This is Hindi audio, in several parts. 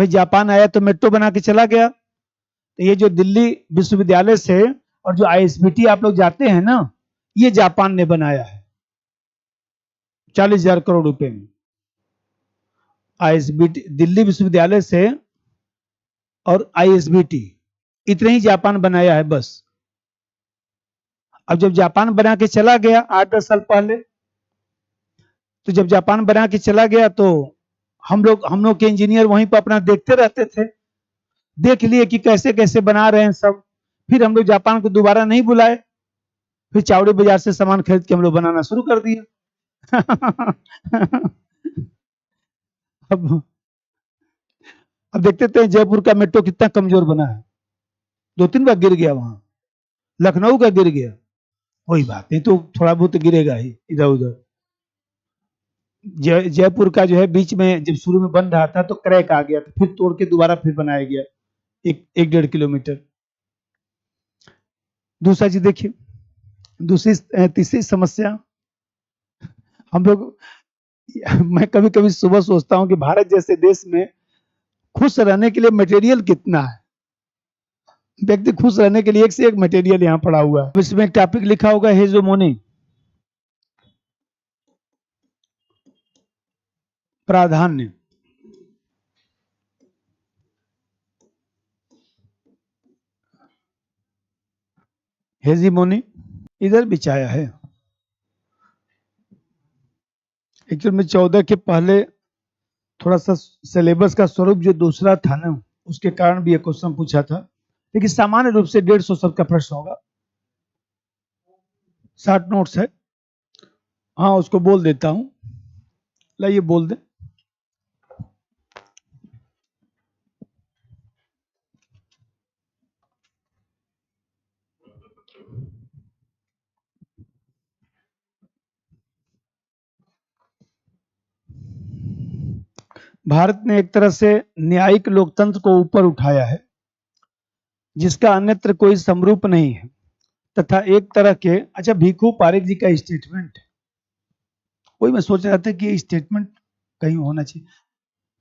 भाई जापान आया तो मेट्रो बना के चला गया। तो ये जो दिल्ली विश्वविद्यालय से और जो आईएसबीटी आप लोग जाते हैं ना, ये जापान ने बनाया है 40,000 करोड़ रुपए में। आईएसबीटी दिल्ली विश्वविद्यालय से और आईएसबीटी इतने ही जापान बनाया है बस। अब जब जापान बना के चला गया 8-10 साल पहले, तो जब जापान बना के चला गया तो हम लोग के इंजीनियर वहीं पर अपना देखते रहते थे, देख लिए कि कैसे कैसे बना रहे हैं सब। फिर हम लोग जापान को दोबारा नहीं बुलाए, फिर चावड़ी बाजार से सामान खरीद के हम लोग बनाना शुरू कर दिया। अब अब देखते थे जयपुर का मेट्रो कितना कमजोर बना है, 2-3 बार गिर गया वहां। लखनऊ का गिर गया, कोई बात नहीं, तो थोड़ा बहुत गिरेगा ही इधर उधर। जयपुर का जो है बीच में जब शुरू में बन रहा था तो क्रैक आ गया, तो फिर तोड़ के दोबारा फिर बनाया गया 1-1.5 किलोमीटर। दूसरा चीज देखिए, तीसरी समस्या हम लोग, मैं कभी कभी सुबह सोचता हूं कि भारत जैसे देश में खुश रहने के लिए मटेरियल कितना है। व्यक्ति खुश रहने के लिए एक से एक मटेरियल यहाँ पड़ा हुआ है। इसमें टॉपिक लिखा होगा हेजोमोनी, प्राधान्य। हेजीमोनी इधर बिछाया है। एक्चुअली में 14 के पहले थोड़ा सा सिलेबस का स्वरूप जो दूसरा था ना, उसके कारण भी ये क्वेश्चन पूछा था, लेकिन सामान्य रूप से 150 शब्द का प्रश्न होगा। 60 नोट्स है। हाँ उसको बोल देता हूं, लाइए बोल दे। भारत ने एक तरह से न्यायिक लोकतंत्र को ऊपर उठाया है, जिसका अन्यत्र कोई समरूप नहीं है, तथा एक तरह के, अच्छा भीखू पारेख जी का स्टेटमेंट है, वही मैं सोच रहा था कि ये स्टेटमेंट कहीं होना चाहिए।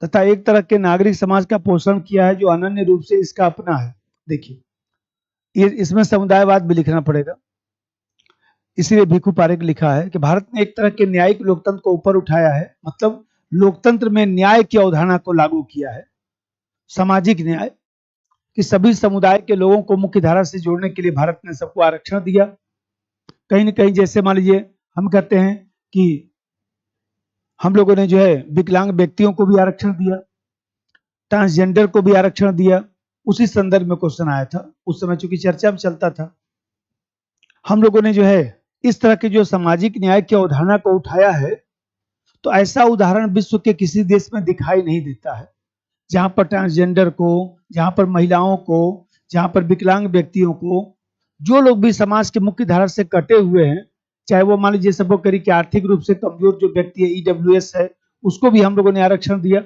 तथा एक तरह के नागरिक समाज का पोषण किया है जो अनन्य रूप से इसका अपना है। देखिए ये इसमें समुदायवाद भी लिखना पड़ेगा, इसलिए भीखू पारेख लिखा है कि भारत ने एक तरह के न्यायिक लोकतंत्र को ऊपर उठाया है, मतलब लोकतंत्र में न्याय की अवधारणा को लागू किया है। सामाजिक न्याय कि सभी समुदाय के लोगों को मुख्य धारा से जोड़ने के लिए भारत ने सबको आरक्षण दिया। कहीं ना कहीं जैसे मान लीजिए हम कहते हैं कि हम लोगों ने जो है विकलांग व्यक्तियों को भी आरक्षण दिया, ट्रांसजेंडर को भी आरक्षण दिया। उसी संदर्भ में क्वेश्चन आया था उस समय, चूंकि चर्चा में चलता था। हम लोगों ने जो है इस तरह के जो सामाजिक न्याय की अवधारणा को उठाया है, तो ऐसा उदाहरण विश्व के किसी देश में दिखाई नहीं देता है जहां पर ट्रांसजेंडर को, जहां पर महिलाओं को, जहां पर विकलांग व्यक्तियों को, जो लोग भी समाज के मुख्य धारा से कटे हुए हैं, चाहे वो मान लीजिए सब करी कि आर्थिक रूप से कमजोर जो व्यक्ति है ईडब्ल्यूएस है, उसको भी हम लोगों ने आरक्षण दिया।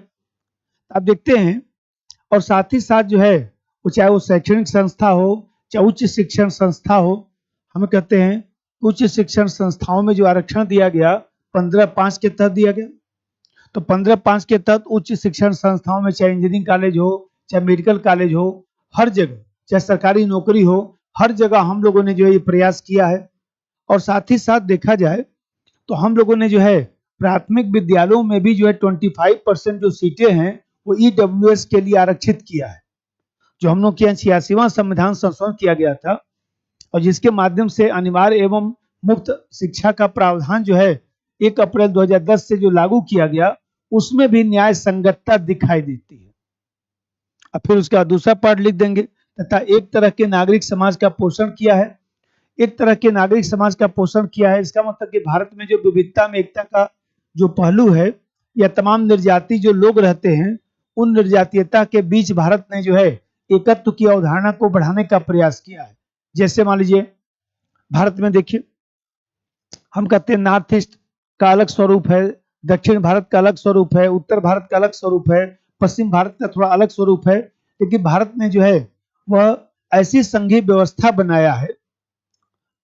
आप देखते हैं, और साथ ही साथ जो है वो चाहे वो शैक्षणिक संस्था हो, चाहे उच्च शिक्षण संस्था हो, हम कहते हैं उच्च शिक्षण संस्थाओं में जो आरक्षण दिया गया 15(5) के तहत दिया गया। तो 15(5) के तहत उच्च शिक्षण संस्थाओं में चाहे इंजीनियरिंग कॉलेज हो, चाहे मेडिकल कॉलेज हो, हर जगह, चाहे सरकारी नौकरी हो, हर जगह हम लोगों ने जो है ये प्रयास किया है। और साथ ही साथ देखा जाए तो हम लोगों ने जो है प्राथमिक विद्यालयों में भी जो है 25% जो सीटें हैं वो ईडब्ल्यूएस के लिए आरक्षित किया है, जो हम लोग के यहाँ 86वां संविधान संशोधन किया गया था, और जिसके माध्यम से अनिवार्य एवं मुफ्त शिक्षा का प्रावधान जो है 1 अप्रैल 2010 से जो लागू किया गया, उसमें भी न्याय संगतता दिखाई देती है। अब फिर उसका दूसरा पार्ट लिख देंगे, तथा एक तरह के नागरिक समाज का पोषण किया है। एक तरह के नागरिक समाज का पोषण किया है, इसका मतलब कि भारत में जो विविधता में एकता का जो पहलू है, या तमाम निर्जाति जो लोग रहते हैं, उन निर्जातीयता के बीच भारत ने जो है एकत्व की अवधारणा को बढ़ाने का प्रयास किया है। जैसे मान लीजिए भारत में देखिए, हम कहते हैं नॉर्थ ईस्ट का अलग स्वरूप है, दक्षिण भारत का अलग स्वरूप है, उत्तर भारत का अलग स्वरूप है, पश्चिम भारत का थोड़ा अलग स्वरूप है, लेकिन भारत ने जो है वह ऐसी संघीय व्यवस्था बनाया है,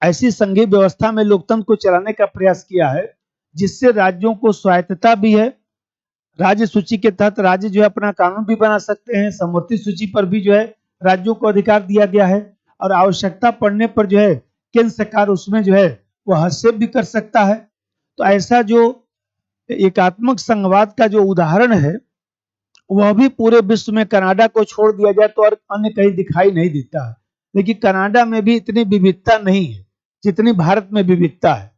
ऐसी संघीय व्यवस्था में लोकतंत्र को चलाने का प्रयास किया है जिससे राज्यों को स्वायत्तता भी है, राज्य सूची के तहत राज्य जो है अपना कानून भी बना सकते हैं। समवर्ती सूची पर भी जो है राज्यों को अधिकार दिया गया है, और आवश्यकता पड़ने पर जो है केंद्र सरकार उसमें जो है वो हस्तक्षेप भी कर सकता है। तो ऐसा जो एकात्मक संघवाद का जो उदाहरण है वह भी पूरे विश्व में कनाडा को छोड़ दिया जाए तो और अन्य कहीं दिखाई नहीं देता है। लेकिन कनाडा में भी इतनी विविधता नहीं है जितनी भारत में विविधता है।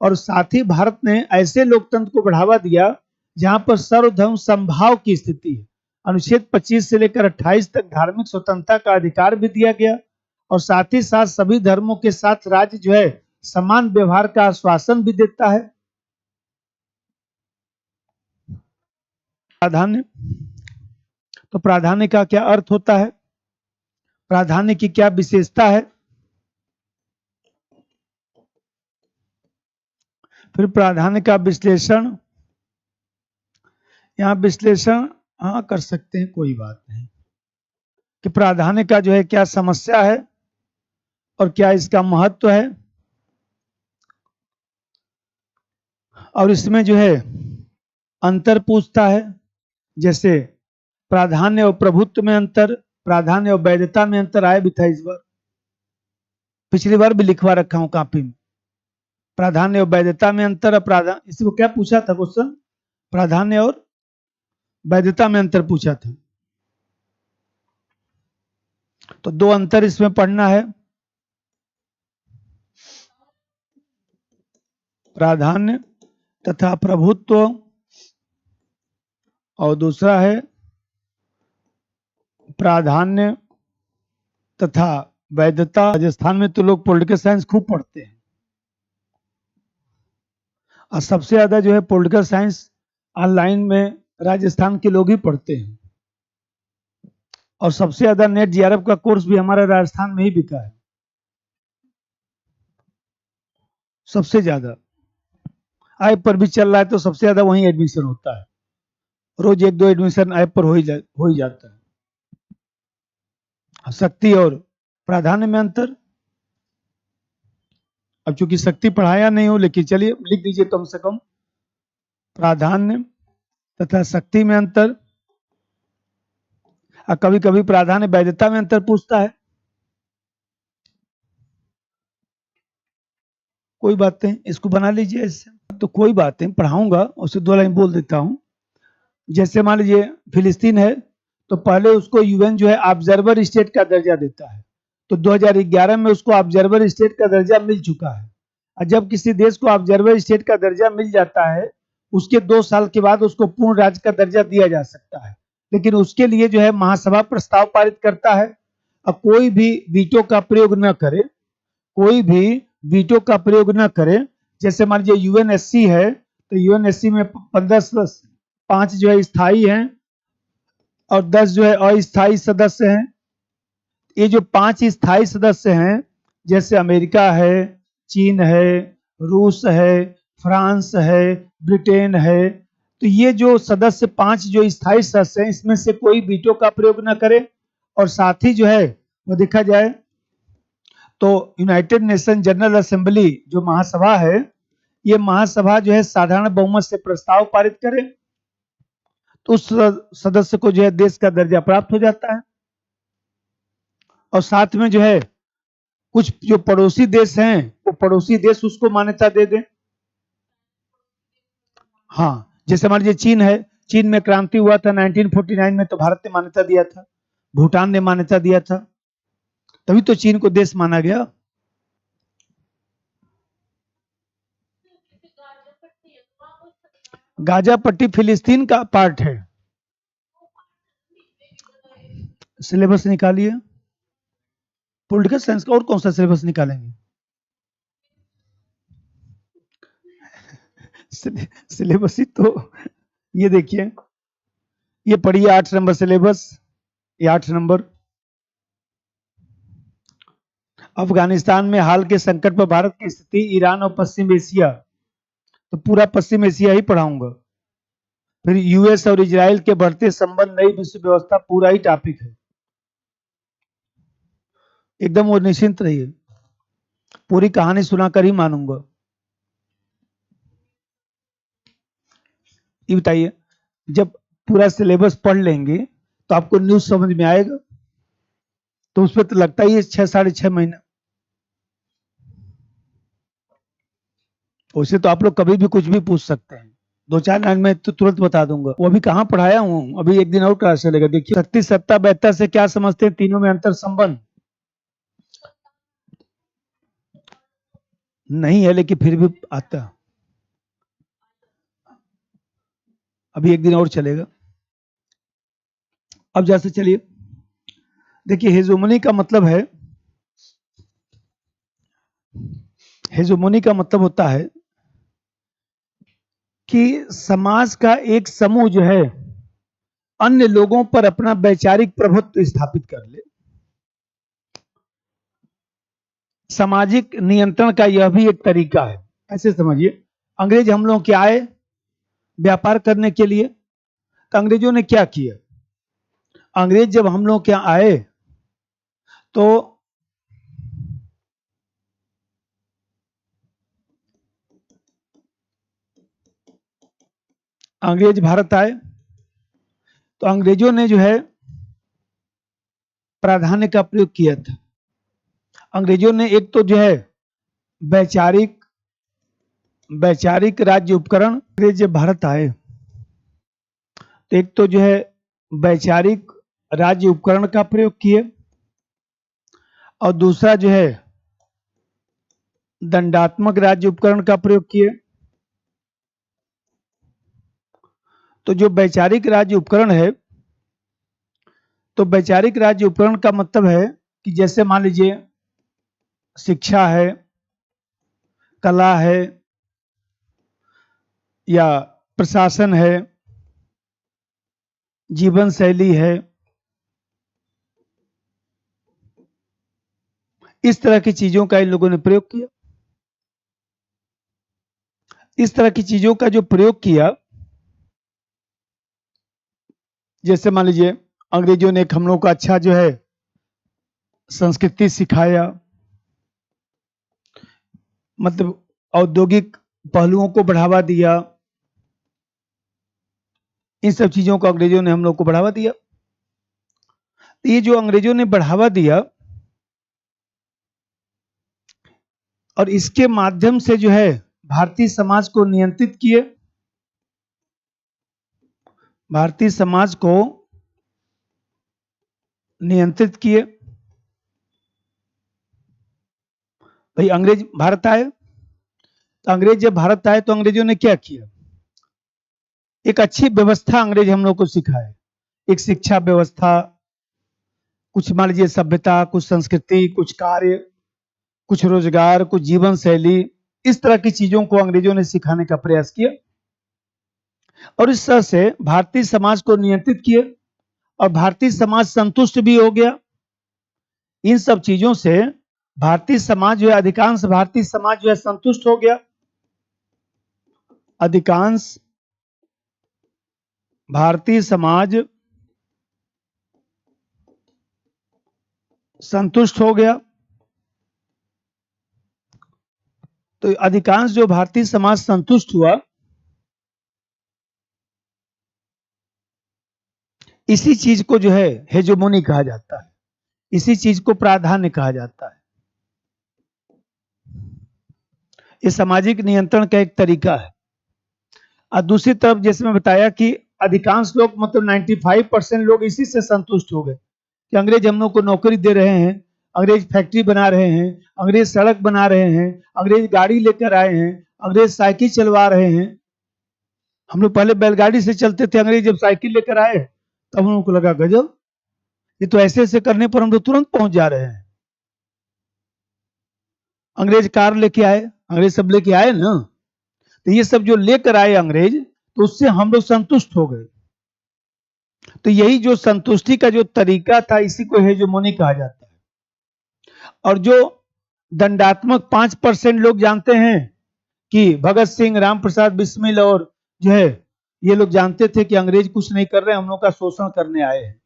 और साथ ही भारत ने ऐसे लोकतंत्र को बढ़ावा दिया जहां पर सर्वधर्म समभाव की स्थिति है। अनुच्छेद 25 से लेकर 28 तक धार्मिक स्वतंत्रता का अधिकार भी दिया गया, और साथ ही साथ सभी धर्मों के साथ राज्य जो है समान व्यवहार का आश्वासन भी देता है। प्राधान्य, तो प्राधान्य का क्या अर्थ होता है, प्राधान्य की क्या विशेषता है, फिर प्राधान्य का विश्लेषण। यहाँ विश्लेषण हाँ कर सकते हैं, कोई बात नहीं, कि प्राधान्य का जो है क्या समस्या है और क्या इसका महत्व है। और इसमें जो है अंतर पूछता है, जैसे प्राधान्य और प्रभुत्व में अंतर, प्राधान्य और वैधता में अंतर आया भी था इस बार, पिछली बार भी लिखवा रखा हूं कॉपी में। प्राधान्य और वैधता में अंतर, और प्राधान्य, इसको क्या पूछा था क्वेश्चन, प्राधान्य और वैधता में अंतर पूछा था। तो दो अंतर इसमें पढ़ना है, प्राधान्य तथा प्रभुत्व, और दूसरा है प्राधान्य तथा वैधता। राजस्थान में तो लोग पॉलिटिकल साइंस खूब पढ़ते हैं, और सबसे ज्यादा जो है पॉलिटिकल साइंस ऑनलाइन में राजस्थान के लोग ही पढ़ते हैं, और सबसे ज्यादा नेट जीआरएफ का कोर्स भी हमारा राजस्थान में ही बिका है, सबसे ज्यादा। ऐप पर भी चल रहा है तो सबसे ज्यादा वहीं एडमिशन होता है, रोज एक दो एडमिशन ऐप पर हो ही जाता है। शक्ति और प्राधान्य में अंतर, अब चूंकि शक्ति पढ़ाया नहीं हो, लेकिन चलिए लिख दीजिए कम से कम, प्राधान्य तथा शक्ति में अंतर। और कभी कभी प्राधान्य वैधता में अंतर पूछता है, कोई बात नहीं, इसको बना लीजिए इससे, तो कोई बात नहीं, पढ़ाऊंगा, उसे दो लाइन बोल देता हूं। जैसे मान लीजिए फिलिस्तीन है, तो पहले उसको यूएन जो है ऑब्जर्वर स्टेट का दर्जा देता है, तो 2011 में उसको ऑब्जर्वर स्टेट का दर्जा मिल चुका है। और जब किसी देश को ऑब्जर्वर स्टेट का दर्जा मिल जाता है, उसके 2 साल के बाद उसको पूर्ण राज्य का दर्जा दिया जा सकता है, लेकिन उसके लिए जो है महासभा प्रस्ताव पारित करता है। और कोई भी वीटो का प्रयोग न करे, कोई भी वीटो का प्रयोग न करे। जैसे मान लीजिए यूएनएससी है, तो यूएनएससी में 5 जो है स्थायी हैं और 10 जो है अस्थायी सदस्य हैं। ये जो 5 स्थायी सदस्य हैं, जैसे अमेरिका है, चीन है, रूस है, फ्रांस है, ब्रिटेन है, तो ये जो सदस्य 5 जो स्थायी सदस्य हैं, इसमें से कोई वीटो का प्रयोग न करे। और साथ ही जो है वो देखा जाए तो यूनाइटेड नेशन जनरल असेंबली जो महासभा है, ये महासभा जो है साधारण बहुमत से प्रस्ताव पारित करे, तो उस सदस्य को जो है देश का दर्जा प्राप्त हो जाता है। और साथ में जो है कुछ जो पड़ोसी देश हैं, वो पड़ोसी देश उसको मान्यता दे दें। हाँ, जैसे मान लीजिए चीन है, चीन में क्रांति हुआ था 1949 में, तो भारत ने मान्यता दिया था, भूटान ने मान्यता दिया था, तभी तो चीन को देश माना गया। गाजा पट्टी फिलिस्तीन का पार्ट है, सिलेबस निकालिए पॉलिटिकल साइंस का, और कौन सा सिलेबस निकालेंगे। सिलेबस ही तो, ये देखिए, ये पढ़िए 8 नंबर सिलेबस, ये 8 नंबर। अफगानिस्तान में हाल के संकट पर भारत की स्थिति, ईरान और पश्चिम एशिया, तो पूरा पश्चिम एशिया ही पढ़ाऊंगा। फिर यूएस और इजराइल के बढ़ते संबंध, नई विश्व व्यवस्था, पूरा ही टॉपिक है, एकदम वो निश्चिंत रहिए, पूरी कहानी सुनाकर ही मानूंगा। ये बताइए, जब पूरा सिलेबस पढ़ लेंगे तो आपको न्यूज समझ में आएगा। तो उस पर तो लगता ही है 6 साढ़े 6 महीना। उसे तो आप लोग कभी भी कुछ भी पूछ सकते हैं, 2 4 लाइन में तो तुरंत बता दूंगा। वो अभी कहाँ पढ़ाया हूँ, अभी एक दिन और क्लास चलेगा। देखिए, शक्ति सत्ता बहत्तर से क्या समझते हैं, तीनों में अंतर संबंध नहीं है, लेकिन फिर भी आता, अभी एक दिन और चलेगा। अब जैसे चलिए, देखिए हेजोमनी का मतलब है, हेजोमनी का मतलब होता है कि समाज का एक समूह जो है अन्य लोगों पर अपना वैचारिक प्रभुत्व स्थापित कर ले। सामाजिक नियंत्रण का यह भी एक तरीका है। ऐसे समझिए, अंग्रेज हम लोग के आए व्यापार करने के लिए, तो अंग्रेजों ने क्या किया, अंग्रेज जब हम लोग के यहाँ आए तो अंग्रेज भारत आए तो अंग्रेजों ने जो है प्राधान्य का प्रयोग किया था। अंग्रेजों ने एक तो जो है वैचारिक वैचारिक राज्य उपकरण, अंग्रेज जब भारत आए तो एक तो जो है वैचारिक राज्य उपकरण का प्रयोग किए, और दूसरा जो है दंडात्मक राज्य उपकरण का प्रयोग किए। तो जो वैचारिक राज्य उपकरण है, तो वैचारिक राज्य उपकरण का मतलब है कि जैसे मान लीजिए शिक्षा है, कला है, या प्रशासन है, जीवन शैली है, इस तरह की चीजों का इन लोगों ने प्रयोग किया। इस तरह की चीजों का जो प्रयोग किया, जैसे मान लीजिए अंग्रेजों ने एक हम लोग का अच्छा जो है संस्कृति सिखाया, मतलब औद्योगिक पहलुओं को बढ़ावा दिया, इन सब चीजों को अंग्रेजों ने हम लोग को बढ़ावा दिया। तो ये जो अंग्रेजों ने बढ़ावा दिया और इसके माध्यम से जो है भारतीय समाज को नियंत्रित किए, भारतीय समाज को नियंत्रित किए। भाई अंग्रेज भारत आए, तो अंग्रेज जब भारत आए तो अंग्रेजों ने क्या किया, एक अच्छी व्यवस्था अंग्रेज हम लोग को सिखाए, एक शिक्षा व्यवस्था, कुछ मान लीजिए सभ्यता, कुछ संस्कृति, कुछ कार्य, कुछ रोजगार, कुछ जीवन शैली, इस तरह की चीजों को अंग्रेजों ने सिखाने का प्रयास किया और इस तरह से भारतीय समाज को नियंत्रित किए और भारतीय समाज संतुष्ट भी हो गया। इन सब चीजों से भारतीय समाज जो है, अधिकांश भारतीय समाज जो है संतुष्ट हो गया। अधिकांश भारतीय समाज संतुष्ट हो गया। तो अधिकांश जो भारतीय समाज संतुष्ट हुआ, इसी चीज को जो है हेजेमोनी कहा जाता है, इसी चीज को प्राधान्य कहा जाता है। ये सामाजिक नियंत्रण का एक तरीका है। और दूसरी तरफ जैसे मैं बताया कि अधिकांश लोग, मतलब 95% लोग इसी से संतुष्ट हो गए कि अंग्रेज हम लोग को नौकरी दे रहे हैं, अंग्रेज फैक्ट्री बना रहे हैं, अंग्रेज सड़क बना रहे हैं, अंग्रेज गाड़ी लेकर आए हैं, अंग्रेज साइकिल चलवा रहे हैं। हम लोग पहले बैलगाड़ी से चलते थे, अंग्रेज जब साइकिल लेकर आए तब हम लोग को लगा गजब, ये तो ऐसे ऐसे करने पर हम लोग तुरंत पहुंच जा रहे हैं। अंग्रेज कार लेके आए, अंग्रेज सब लेके आए ना, तो ये सब जो लेकर आए अंग्रेज, तो उससे हम लोग संतुष्ट हो गए। तो यही जो संतुष्टि का जो तरीका था, इसी को हेजेमोनी कहा जाता है। और जो दंडात्मक 5% लोग जानते हैं कि भगत सिंह, राम प्रसाद बिस्मिल और जो है, ये लोग जानते थे कि अंग्रेज कुछ नहीं कर रहे, हम लोग का शोषण करने आए हैं।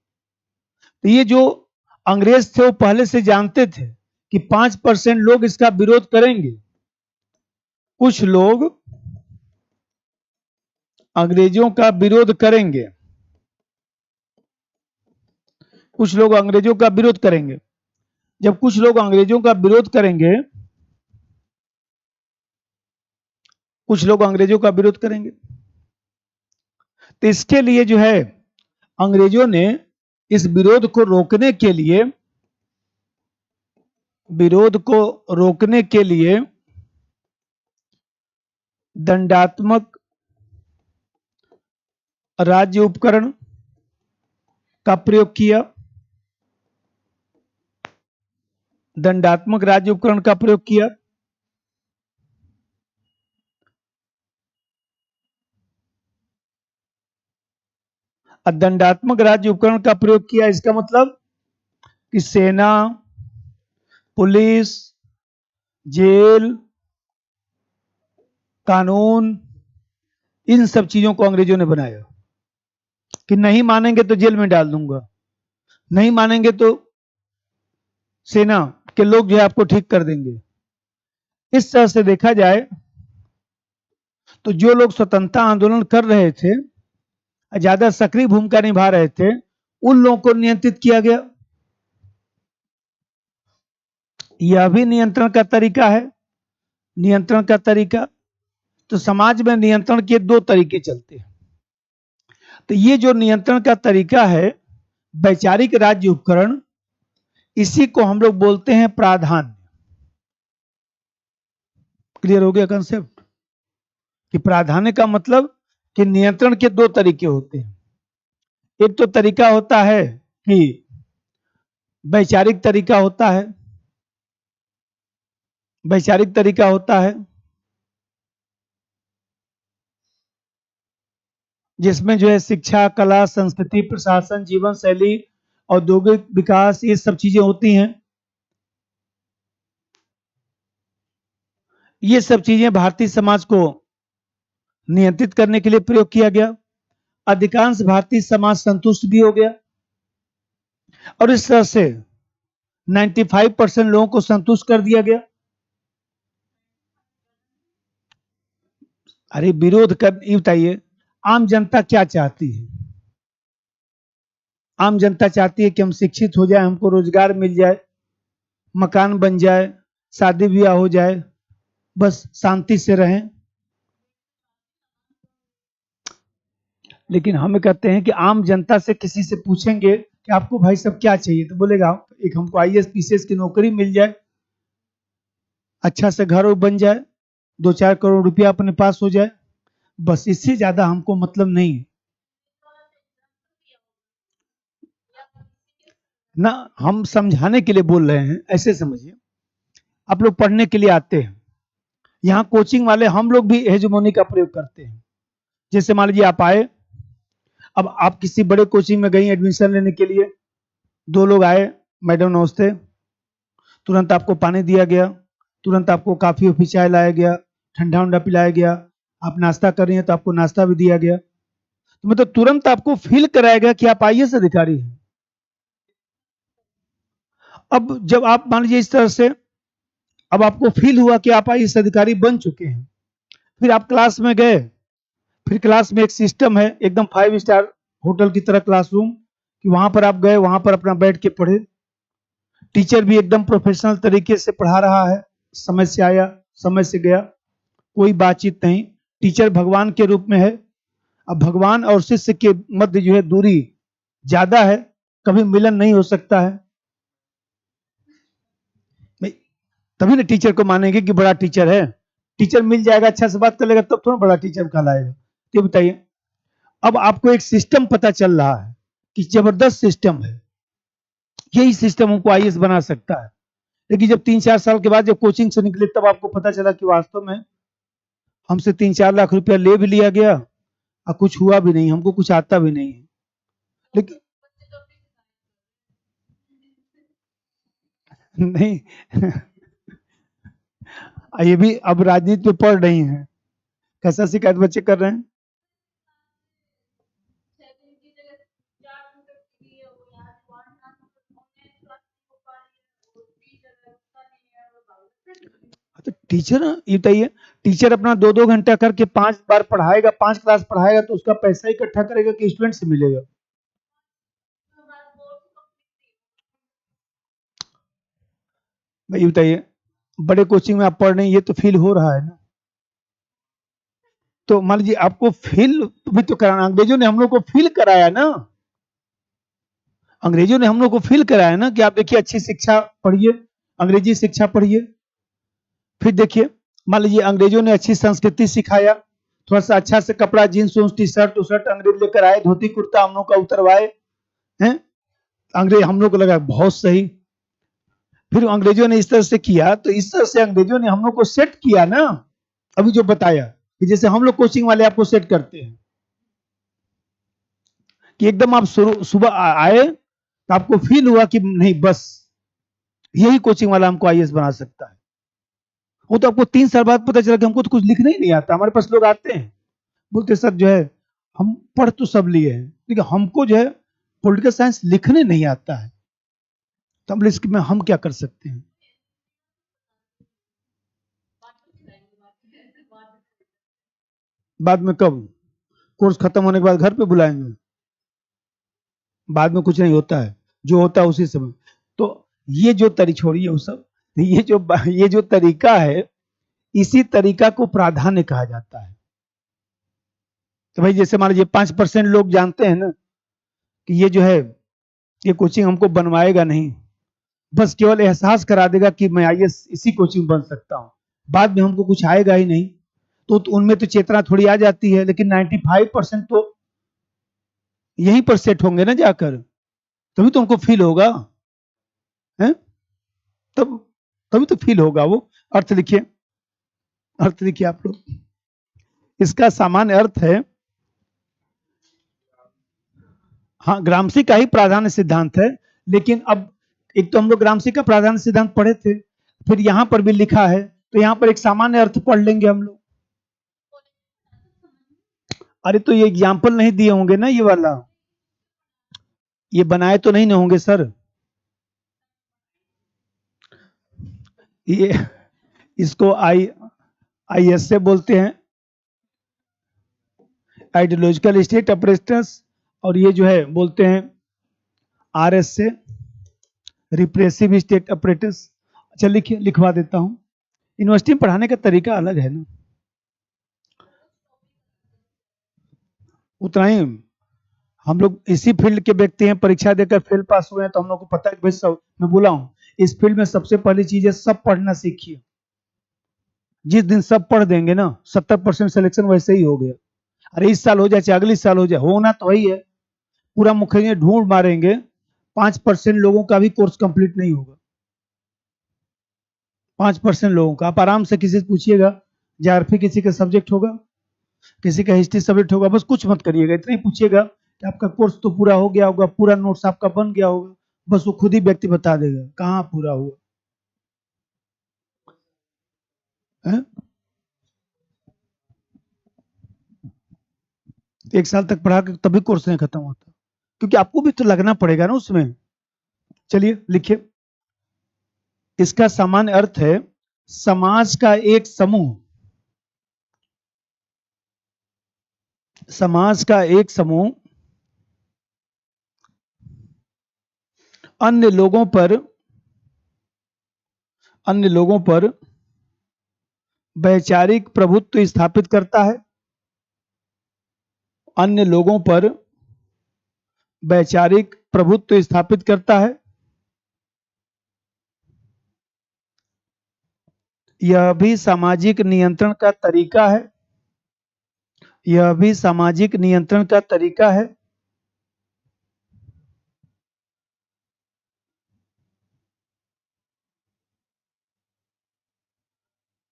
तो ये जो अंग्रेज थे वो पहले से जानते थे कि 5% लोग इसका विरोध करेंगे। कुछ लोग अंग्रेजों का विरोध करेंगे, कुछ लोग अंग्रेजों का विरोध करेंगे। जब कुछ लोग अंग्रेजों का विरोध करेंगे, कुछ लोग अंग्रेजों का विरोध करेंगे, तो इसके लिए जो है अंग्रेजों ने इस विरोध को रोकने के लिए, विरोध को रोकने के लिए दंडात्मक राज्य उपकरण का प्रयोग किया, दंडात्मक राज्य उपकरण का प्रयोग किया। दंडात्मक राज्य उपकरण का प्रयोग किया, इसका मतलब कि सेना, पुलिस, जेल, कानून, इन सब चीजों को अंग्रेजों ने बनाया कि नहीं मानेंगे तो जेल में डाल दूंगा, नहीं मानेंगे तो सेना के लोग जो है आपको ठीक कर देंगे। इस तरह से देखा जाए तो जो लोग स्वतंत्रता आंदोलन कर रहे थे, ज्यादा सक्रिय भूमिका निभा रहे थे, उन लोगों को नियंत्रित किया गया। यह भी नियंत्रण का तरीका है। नियंत्रण का तरीका, तो समाज में नियंत्रण के दो तरीके चलते हैं। तो ये जो नियंत्रण का तरीका है, वैचारिक राज्य उपकरण, इसी को हम लोग बोलते हैं प्राधान्य। क्लियर हो गया कंसेप्ट कि प्राधान्य का मतलब कि नियंत्रण के दो तरीके होते हैं। एक तो तरीका होता है कि वैचारिक तरीका होता है, वैचारिक तरीका होता है जिसमें जो है शिक्षा, कला, संस्कृति, प्रशासन, जीवन शैली, औद्योगिक विकास, ये सब चीजें होती हैं। ये सब चीजें भारतीय समाज को नियंत्रित करने के लिए प्रयोग किया गया। अधिकांश भारतीय समाज संतुष्ट भी हो गया और इस तरह से 95% लोगों को संतुष्ट कर दिया गया। अरे विरोध कर, ये बताइए आम जनता क्या चाहती है? आम जनता चाहती है कि हम शिक्षित हो जाए, हमको रोजगार मिल जाए, मकान बन जाए, शादी ब्याह हो जाए, बस शांति से रहें। लेकिन हम कहते हैं कि आम जनता से किसी से पूछेंगे कि आपको भाई सब क्या चाहिए, तो बोलेगा एक हमको आईएएस पीसीएस की नौकरी मिल जाए, अच्छा से घर बन जाए, 2-4 करोड़ रुपया अपने पास हो जाए, बस इससे ज्यादा हमको मतलब नहीं है ना। हम समझाने के लिए बोल रहे हैं, ऐसे समझिए। आप लोग पढ़ने के लिए आते हैं, यहाँ कोचिंग वाले हम लोग भी हेजमोनी का प्रयोग करते हैं। जैसे मान लीजिए आप आए, अब आप किसी बड़े कोचिंग में गई एडमिशन लेने के लिए, दो लोग आए, मैडम नमस्ते, तुरंत आपको पानी दिया गया, तुरंत आपको काफी ऑफी चाय लाया गया, ठंडा उंडा पिलाया गया, आप नाश्ता कर रही हैं तो आपको नाश्ता भी दिया गया, तो मतलब तुरंत आपको फील कराया गया कि आप आईएएस अधिकारी हैं। अब जब आप मान लीजिए इस तरह से, अब आपको फील हुआ कि आप आईएएस अधिकारी बन चुके हैं, फिर आप क्लास में गए, फिर क्लास में एक सिस्टम है एकदम 5 स्टार होटल की तरह क्लासरूम, कि वहां पर आप गए, वहां पर अपना बैठ के पढ़े, टीचर भी एकदम प्रोफेशनल तरीके से पढ़ा रहा है, समय से आया समय से गया, कोई बातचीत नहीं, टीचर भगवान के रूप में है। अब भगवान और शिष्य के मध्य जो है दूरी ज्यादा है, कभी मिलन नहीं हो सकता है, तभी ना टीचर को मानेंगे कि बड़ा टीचर है। टीचर मिल जाएगा, अच्छा से बात कर लेगा, तब थोड़ा बड़ा टीचर कहलाएगा। ये बताइए, अब आपको एक सिस्टम पता चल रहा है कि जबरदस्त सिस्टम है, यही सिस्टम हमको आईएएस बना सकता है। लेकिन जब 3-4 साल के बाद जब कोचिंग से निकले, तब आपको पता चला कि वास्तव में हमसे 3-4 लाख रुपया ले भी लिया गया और कुछ हुआ भी नहीं, हमको कुछ आता भी नहीं है। लेकिन नहीं ये भी अब राजनीति में पढ़ रही हैं, कैसा शिकायत बच्चे कर रहे हैं। तो टीचर, ये बताइए, टीचर अपना 2-2 घंटा करके 5 बार पढ़ाएगा, 5 क्लास पढ़ाएगा, तो उसका पैसा इकट्ठा करेगा कि स्टूडेंट से मिलेगा? भाई बताइए, बड़े कोचिंग में आप पढ़ रहे हैं, ये तो फील हो रहा है ना। तो मान लीजिए आपको फील भी तो कराना, अंग्रेजों ने हम लोग को फील कराया ना, अंग्रेजों ने हम लोग को फील कराया ना कि आप देखिए अच्छी शिक्षा पढ़िए, अंग्रेजी शिक्षा पढ़िए। फिर देखिए, मान लीजिए अंग्रेजों ने अच्छी संस्कृति सिखाया, थोड़ा सा अच्छा से कपड़ा, जींस उन्स टी शर्ट उशर्ट अंग्रेज लेकर आए, धोती कुर्ता हम लोग का उतरवाए हैं, अंग्रेज हम लोग को लगा बहुत सही। फिर अंग्रेजों ने इस तरह से किया, तो इस तरह से अंग्रेजों ने हम लोग को सेट किया ना, अभी जो बताया कि जैसे हम लोग कोचिंग वाले आपको सेट करते हैं कि एकदम आप सुबह आए तो आपको फील हुआ कि नहीं बस यही कोचिंग वाला हमको आईएएस बना सकता है। वो तो आपको 3 साल बाद पता चला कि हमको तो कुछ लिखना ही नहीं आता। हमारे पास लोग आते हैं, बोलते सर जो है हम पढ़ तो सब लिए हैं, लेकिन हमको जो है पॉलिटिकल साइंस लिखने नहीं आता है, तो हम इसमें हम क्या कर सकते हैं? बाद में कब? कोर्स खत्म होने के बाद घर पे बुलाएंगे? बाद में कुछ नहीं होता है, जो होता है उसी समय। तो ये जो छोड़िए वो सब, ये जो तरीका है, इसी तरीका को प्राधान्य कहा जाता है। तो भाई जैसे मान लीजिए 5% लोग जानते हैं ना कि ये जो है ये कोचिंग हमको बनवाएगा नहीं, बस केवल एहसास करा देगा कि मैं आईएएस इसी कोचिंग बन सकता हूँ, बाद में हमको कुछ आएगा ही नहीं, तो उनमें तो चेतना थोड़ी आ जाती है, लेकिन 95% तो यहीं पर सेट होंगे ना जाकर, तभी तो उनको फील होगा है, तब तभी तो फील होगा वो। अर्थ लिखिए, अर्थ लिखिए आप लोग। इसका सामान्य अर्थ है, हाँ ग्रामसी का ही प्राधान्य सिद्धांत है, लेकिन अब एक तो हम लोग ग्रामसी का प्राधान्य सिद्धांत पढ़े थे, फिर यहाँ पर भी लिखा है, तो यहाँ पर एक सामान्य अर्थ पढ़ लेंगे हम लोग। अरे तो ये एग्जाम्पल नहीं दिए होंगे ना, ये वाला ये बनाए तो नहीं ना होंगे सर। ये इसको आईएस से बोलते हैं, आइडियोलॉजिकल स्टेट अपरेटस, और ये जो है बोलते हैं आरएस से रिप्रेसिव स्टेट अपरेटस। अच्छा लिखिए, लिखवा देता हूं, यूनिवर्सिटी में पढ़ाने का तरीका अलग है ना, उतना ही। हम लोग इसी फील्ड के व्यक्ति हैं, परीक्षा देकर फेल पास हुए हैं, तो हम लोग को पता है कि भाई सब, मैं बोला हूं इस फील्ड में सबसे पहली चीज है सब पढ़ना सीखिए। जिस दिन सब पढ़ देंगे ना, 70% सिलेक्शन वैसे ही हो गया। अरे इस साल हो जाए चाहे अगले साल हो जाए, होना तो वही है। पूरा मुखिया ढूंढ मारेंगे, 5% लोगों का भी कोर्स कंप्लीट नहीं होगा। 5% लोगों का, आप आराम से किसी से पूछिएगा, जीआरपी किसी का सब्जेक्ट होगा, किसी का हिस्ट्री सब्जेक्ट होगा, बस कुछ मत करिएगा, इतना ही पूछिएगा कि आपका कोर्स तो पूरा हो गया होगा, पूरा नोट्स आपका बन गया होगा, बस वो खुद ही व्यक्ति बता देगा कहाँ पूरा हुआ है। 1 साल तक पढ़ा के तभी कोर्स नहीं खत्म होता, क्योंकि आपको भी तो लगना पड़ेगा ना उसमें। चलिए लिखिए, इसका सामान्य अर्थ है समाज का एक समूह, समाज का एक समूह अन्य लोगों पर, अन्य लोगों पर वैचारिक प्रभुत्व स्थापित करता है, अन्य लोगों पर वैचारिक प्रभुत्व स्थापित करता है। यह भी सामाजिक नियंत्रण का तरीका है, यह भी सामाजिक नियंत्रण का तरीका है।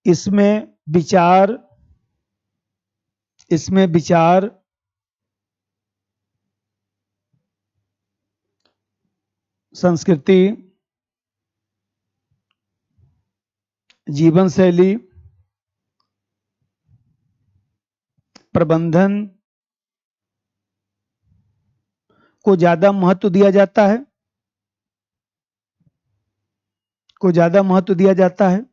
इसमें विचार, इसमें विचार, संस्कृति, जीवन शैली, प्रबंधन को ज्यादा महत्व दिया जाता है, को ज्यादा महत्व दिया जाता है।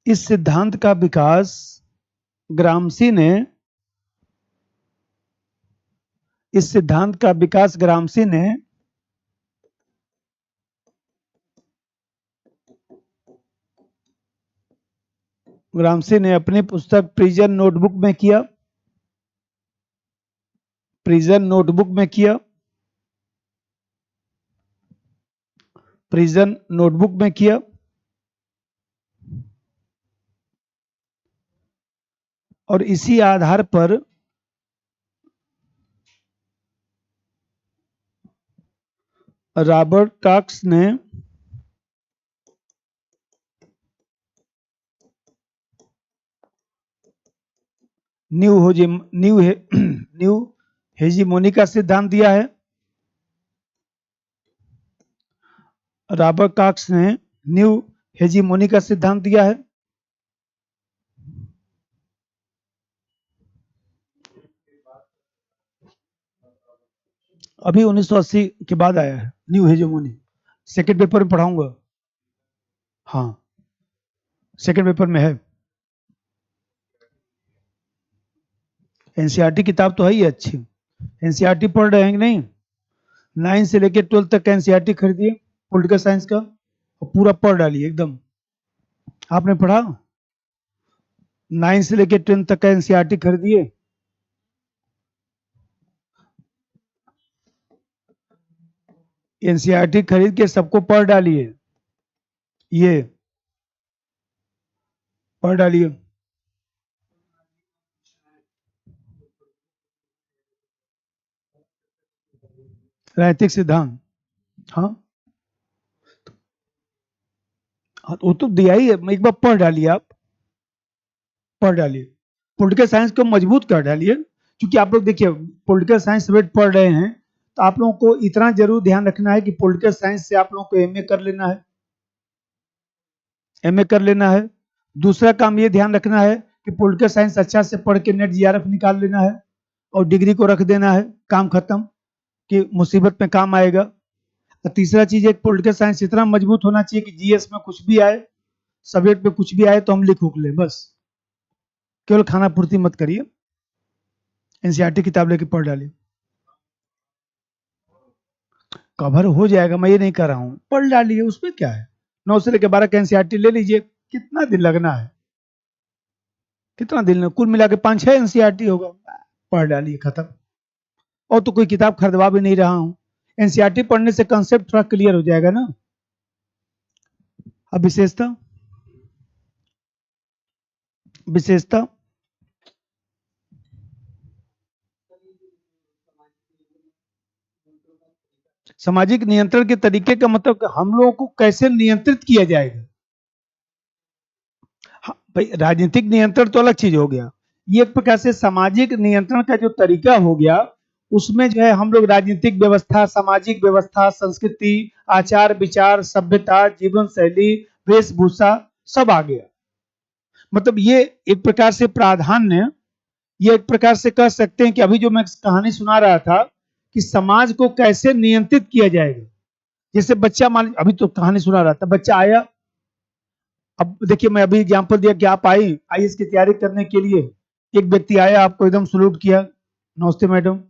इस सिद्धांत का विकास ग्रामसी ने इस सिद्धांत का विकास ग्रामसी ने अपनी पुस्तक प्रिजन नोटबुक में किया। प्रिजन नोटबुक में किया। प्रिजन नोटबुक में किया। और इसी आधार पर रॉबर्ट कॉक्स ने न्यू हेजीमोनी का सिद्धांत दिया है। रॉबर्ट कॉक्स ने न्यू हेजीमोनी का सिद्धांत दिया है। अभी 1980 के बाद आया है न्यू हेजीमोनी। सेकंड पेपर में पढ़ाऊंगा। हाँ, सेकंड पेपर में है। एनसीईआरटी किताब तो है ही अच्छी। एनसीईआरटी पढ़ रहे हैं कि नहीं? 9 से लेकर 12 तक का एनसीईआरटी खरीदिए पॉलिटिकल साइंस का और पूरा पढ़ डालिए एकदम। आपने पढ़ा? 9 से लेकर 10 तक का एनसीईआरटी खरीदिए। एनसीईआरटी खरीद के सबको पढ़ डालिए। ये पढ़ डालिए। राजनीतिक सिद्धांत। हाँ, वो तो दिया ही है। एक बार पढ़ डालिए। आप पढ़ डालिए। पॉलिटिकल साइंस को मजबूत कर डालिए। क्योंकि आप लोग देखिए पॉलिटिकल साइंस सब्जेक्ट पढ़ रहे हैं तो आप लोगों को इतना जरूर ध्यान रखना है कि पॉलिटिकल साइंस से आप लोगों को एमए कर लेना है। एमए कर लेना है। दूसरा काम ये ध्यान रखना है कि पॉलिटिकल साइंस अच्छा से पढ़ के नेट जीआरएफ निकाल लेना है और डिग्री को रख देना है। काम खत्म। कि मुसीबत में काम आएगा। और तीसरा चीज एक पॉलिटिकल साइंस इतना मजबूत होना चाहिए कि जीएस में कुछ भी आए, सब्जेक्ट में कुछ भी आए तो हम लिख उख लें बस। केवल खाना पूर्ति मत करिए। एनसीईआरटी किताब लेके पढ़ डालिए। कवर हो जाएगा, मैं ये नहीं कर रहा हूं। पढ़ डालिए, उसमें क्या है। 9 से लेकर 12 का एनसीईआरटी ले लीजिए। कितना दिन लगना है? कितना दिन? कुल मिला के 5-6 एनसीईआरटी होगा। पढ़ डालिए, खत्म। और तो कोई किताब खरीदवा भी नहीं रहा हूं। एनसीईआरटी पढ़ने से कंसेप्ट थोड़ा क्लियर हो जाएगा ना। अब विशेषता। विशेषता सामाजिक नियंत्रण के तरीके का मतलब हम लोगों को कैसे नियंत्रित किया जाएगा। हाँ, भाई राजनीतिक नियंत्रण तो अलग चीज हो गया। ये एक प्रकार से सामाजिक नियंत्रण का जो तरीका हो गया उसमें जो है हम लोग राजनीतिक व्यवस्था, सामाजिक व्यवस्था, संस्कृति, आचार विचार, सभ्यता, जीवन शैली, वेशभूषा सब आ गया। मतलब ये एक प्रकार से प्राधान्य, ये एक प्रकार से कह सकते हैं कि अभी जो मैं कहानी सुना रहा था कि समाज को कैसे नियंत्रित किया जाएगा। जैसे बच्चा मान, अभी तो कहानी सुना रहा था, बच्चा आया। अब देखिए मैं अभी एग्जांपल दिया कि आप आई आईएएस की तैयारी करने के लिए। एक व्यक्ति आया, आपको एकदम सलूट किया, नमस्ते मैडम,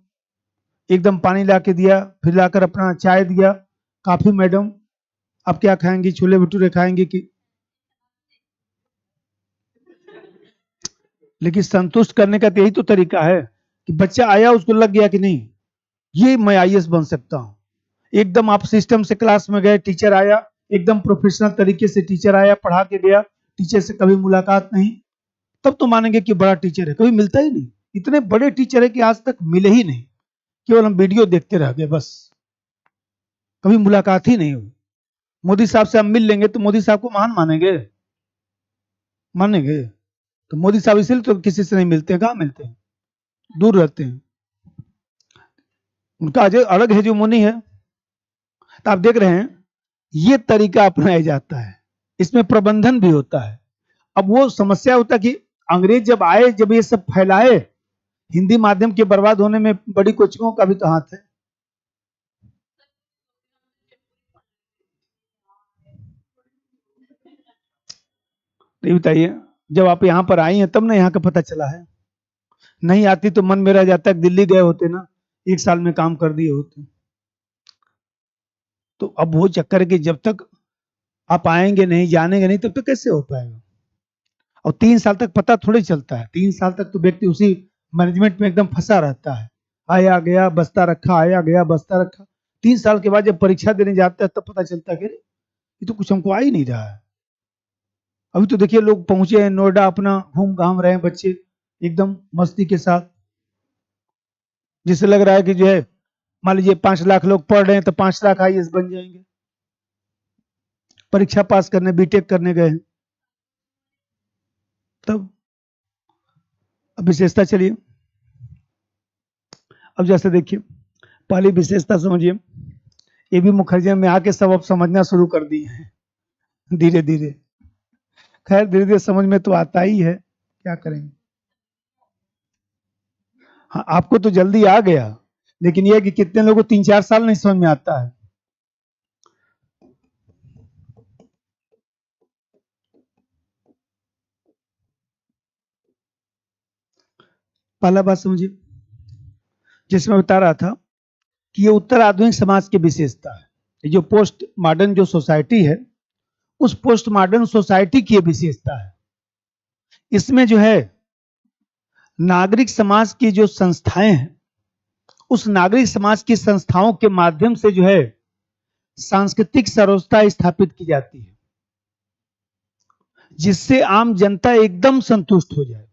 एकदम पानी ला के दिया, फिर लाकर अपना चाय दिया, काफी मैडम, आप क्या खाएंगी, छोले भटूरे खाएंगे कि। लेकिन संतुष्ट करने का तो यही तो तरीका है कि बच्चा आया, उसको लग गया कि नहीं ये मैं आईएएस बन सकता हूँ। एकदम आप सिस्टम से क्लास में गए, टीचर आया, एकदम प्रोफेशनल तरीके से टीचर आया, पढ़ा के गया, टीचर से कभी मुलाकात नहीं, तब तो मानेंगे कि बड़ा टीचर है। कभी मिलता ही नहीं। इतने बड़े टीचर है कि आज तक मिले ही नहीं, केवल हम वीडियो देखते रह गए बस, कभी मुलाकात ही नहीं हुई। मोदी साहब से हम मिल लेंगे तो मोदी साहब को महान मानेंगे? मानेंगे? तो मोदी साहब इसलिए तो किसी से नहीं मिलते हैं। कहाँ मिलते हैं? दूर रहते हैं। उनका अलग हेजेमोनी है। तो आप देख रहे हैं ये तरीका अपनाया जाता है, इसमें प्रबंधन भी होता है। अब वो समस्या होता है कि अंग्रेज जब आए, जब ये सब फैलाए, हिंदी माध्यम के बर्बाद होने में बड़ी कोचिंगों का भी तो हाथ है। ये बताइए, जब आप यहाँ पर आई हैं तब ना यहाँ का पता चला है? नहीं आती तो मन मेरा जाता है दिल्ली गए होते ना, 1 साल में काम कर दिए होते। तो अब वो चक्कर है कि जब तक आप आएंगे नहीं, जानेंगे नहीं, तब तक कैसे हो पाएगा? और 3 साल तक पता थोड़ी चलता है। 3 साल तक तो व्यक्ति उसी मैनेजमेंट में एकदम फंसा रहता है, आया गया बसता रखा, आया गया बसता रखा। 3 साल के बाद जब परीक्षा देने जाता है तब पता चलता है कि अरे, ये तो कुछ हमको आ ही नहीं रहा है। अभी तो देखिए लोग पहुंचे हैं नोएडा, अपना घूम घाम रहे हैं बच्चे एकदम मस्ती के साथ, जिससे लग रहा है कि जो है मान लीजिए 5 लाख लोग पढ़ रहे हैं तो 5 लाख आईएएस बन जाएंगे। परीक्षा पास करने, बीटेक करने गए हैं। तब अब विशेषता चलिए, अब जैसे देखिए पहली विशेषता समझिए, ये भी मुखर्जी में आके सब अब समझना शुरू कर दिए हैं धीरे धीरे। खैर धीरे धीरे समझ में तो आता ही है, क्या करेंगे। हाँ आपको तो जल्दी आ गया, लेकिन यह कि कितने लोगों को 3-4 साल नहीं समझ में आता है। पहला बात समझिए, जिसमें बता रहा था कि ये उत्तर आधुनिक समाज की विशेषता है। ये जो पोस्ट मॉडर्न जो सोसाइटी है, उस पोस्ट मॉडर्न सोसाइटी की विशेषता है। इसमें जो है नागरिक समाज की जो संस्थाएं हैं, उस नागरिक समाज की संस्थाओं के माध्यम से जो है सांस्कृतिक सरोजता स्थापित की जाती है, जिससे आम जनता एकदम संतुष्ट हो जाए।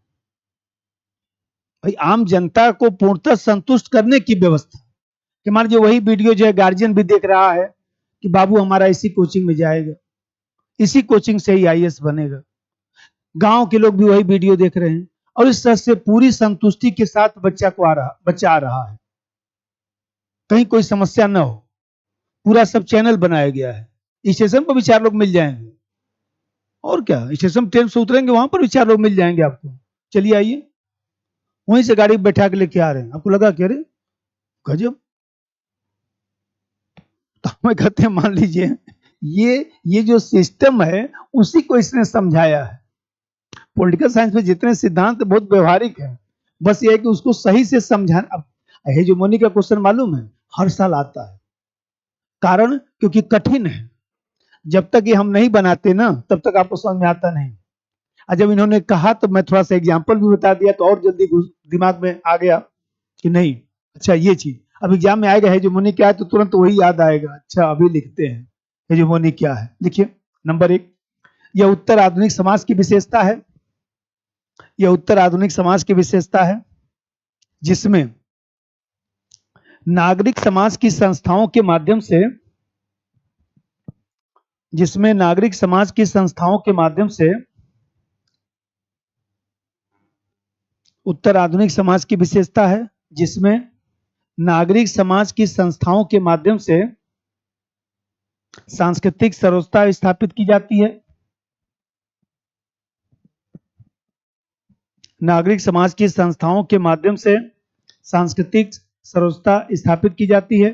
भाई आम जनता को पूर्णतः संतुष्ट करने की व्यवस्था, कि मान लीजिए वही वीडियो जो है गार्जियन भी देख रहा है कि बाबू हमारा इसी कोचिंग में जाएगा, इसी कोचिंग से ही आईएएस बनेगा। गांव के लोग भी वही वीडियो देख रहे हैं, और इस तरह से पूरी संतुष्टि के साथ बच्चा आ रहा है, कहीं कोई समस्या न हो। पूरा सब चैनल बनाया गया है। स्टेशन पर भी 4 लोग मिल जाएंगे, और क्या, स्टेशन ट्रेन से उतरेंगे वहां पर भी 4 लोग मिल जाएंगे आपको। चलिए आइए, वहीं से गाड़ी बैठा के लेके आ रहे हैं, आपको लगा कि अरे गजब। तो हमें कहते हैं मान लीजिए ये जो सिस्टम है उसी को इसने समझाया है। पॉलिटिकल साइंस में जितने सिद्धांत बहुत व्यवहारिक है, बस ये है कि उसको सही से समझाना। अब हेजेमोनी का क्वेश्चन मालूम है हर साल आता है, कारण क्योंकि कठिन है। जब तक ये हम नहीं बनाते ना तब तक आपको समझ में आता नहीं। और जब इन्होंने कहा तो मैं थोड़ा सा एग्जाम्पल भी बता दिया तो और जल्दी दिमाग में आ गया कि नहीं, अच्छा ये चीज अब एग्जाम में आएगा हेजेमोनी क्या है, तो तुरंत वही याद आएगा। अच्छा अभी लिखते हैं हेजेमोनी क्या है। लिखिए नंबर 1, यह उत्तर आधुनिक समाज की विशेषता है। यह उत्तर आधुनिक समाज की विशेषता है जिसमें नागरिक समाज की संस्थाओं के माध्यम से, जिसमें नागरिक समाज की संस्थाओं के माध्यम से उत्तर आधुनिक समाज की विशेषता है जिसमें नागरिक समाज की संस्थाओं के माध्यम से सांस्कृतिक सरोजता स्थापित की जाती है। नागरिक समाज की संस्थाओं के माध्यम से सांस्कृतिक सरोजता स्थापित की जाती है।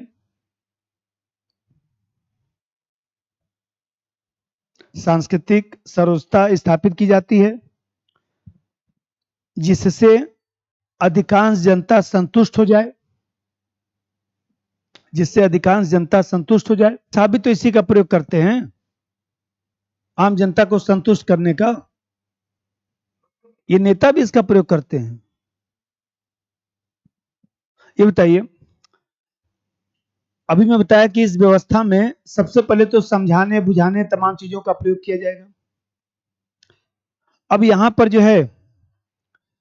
सांस्कृतिक सरोजता स्थापित की जाती है जिससे अधिकांश जनता संतुष्ट हो जाए, जिससे अधिकांश जनता संतुष्ट हो जाए। साबित तो इसी का प्रयोग करते हैं, आम जनता को संतुष्ट करने का। ये नेता भी इसका प्रयोग करते हैं। ये बताइए, अभी मैं बताया कि इस व्यवस्था में सबसे पहले तो समझाने बुझाने तमाम चीजों का प्रयोग किया जाएगा। अब यहां पर जो है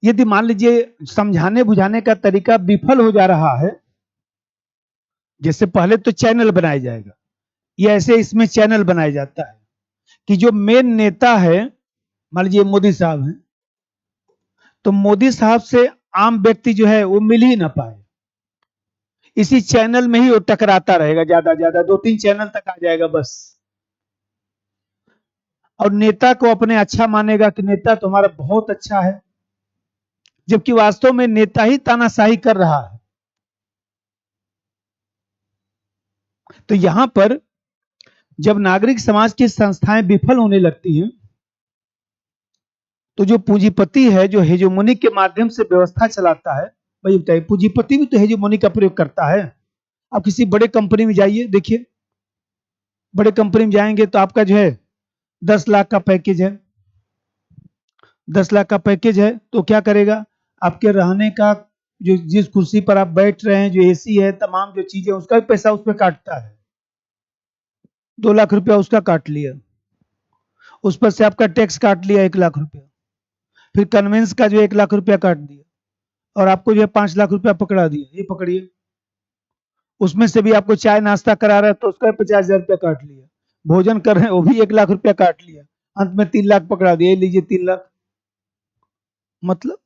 यदि मान लीजिए समझाने बुझाने का तरीका विफल हो जा रहा है, जैसे पहले तो चैनल बनाया जाएगा, ये ऐसे इसमें चैनल बनाया जाता है कि जो मेन नेता है, मान लीजिए मोदी साहब हैं, तो मोदी साहब से आम व्यक्ति जो है वो मिल ही ना पाए। इसी चैनल में ही वो टकराता रहेगा, ज्यादा ज्यादा 2-3 चैनल तक आ जाएगा बस। और नेता को अपने अच्छा मानेगा कि नेता तो हमारा बहुत अच्छा है, जबकि वास्तव में नेता ही तानाशाही कर रहा है। तो यहां पर जब नागरिक समाज की संस्थाएं विफल होने लगती हैं, तो जो पूंजीपति है, जो हेजेमोनी के माध्यम से व्यवस्था चलाता है, भाई बताइए, पूंजीपति भी तो हेजेमोनी का प्रयोग करता है। आप किसी बड़े कंपनी में जाइए, देखिए, बड़े कंपनी में जाएंगे तो आपका जो है 10 लाख का पैकेज है, 10 लाख का पैकेज है, तो क्या करेगा, आपके रहने का, जो जिस कुर्सी पर आप बैठ रहे हैं, जो एसी है, तमाम जो चीजें, उसका भी पैसा उसमें काटता है। 2 लाख रुपया उसका काट लिया, उस पर से आपका टैक्स काट लिया 1 लाख रुपया, फिर कन्वेंस का जो 1 लाख रुपया काट दिया, और आपको जो है 5 लाख रुपया पकड़ा दिया, ये पकड़िए। उसमें से भी आपको चाय नाश्ता करा रहा है तो उसका 50,000 रुपया काट लिया, भोजन कर रहे हैं वो भी 1 लाख रुपया काट लिया, अंत में 3 लाख पकड़ा दिया, ये लीजिए 3 लाख, मतलब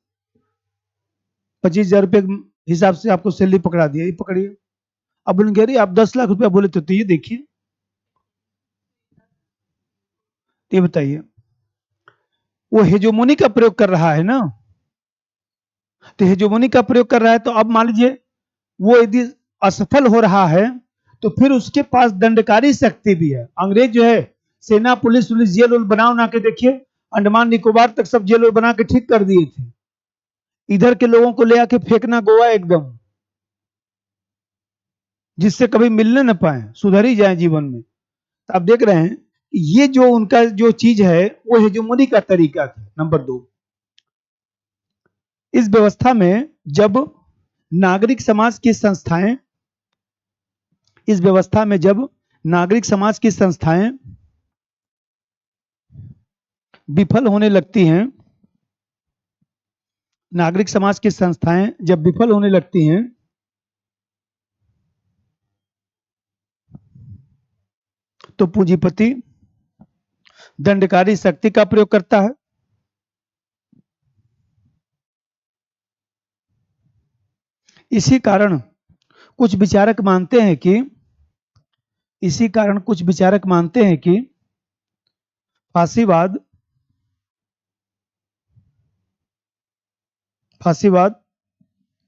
25,000 रुपये के हिसाब से आपको सैलरी पकड़ा दिया, ये पकड़िए। अब उन्हें कह रही आप 10 लाख रुपया बोले तो ये देखिए, ये बताइए, वो हेजोमोनी का प्रयोग कर रहा है ना, तो हेजोमोनी का प्रयोग कर रहा है, तो अब मान लीजिए वो यदि असफल हो रहा है तो फिर उसके पास दंडकारी शक्ति भी है। अंग्रेज जो है सेना, पुलिस जेल वेल बना के, देखिए अंडमान निकोबार तक सब जेल वेल बना के ठीक कर दिए थे, इधर के लोगों को ले आके फेंकना गोवा एकदम, जिससे कभी मिलने न पाए, सुधर ही जाए जीवन में। तो आप देख रहे हैं ये जो उनका जो चीज है वो हेजेमोनी का तरीका था। नंबर 2, इस व्यवस्था में जब नागरिक समाज की संस्थाएं, इस व्यवस्था में जब नागरिक समाज की संस्थाएं विफल होने लगती हैं, नागरिक समाज की संस्थाएं जब विफल होने लगती हैं, तो पूंजीपति दंडकारी शक्ति का प्रयोग करता है। इसी कारण कुछ विचारक मानते हैं कि, इसी कारण कुछ विचारक मानते हैं कि फांसीवाद, फांसीवाद,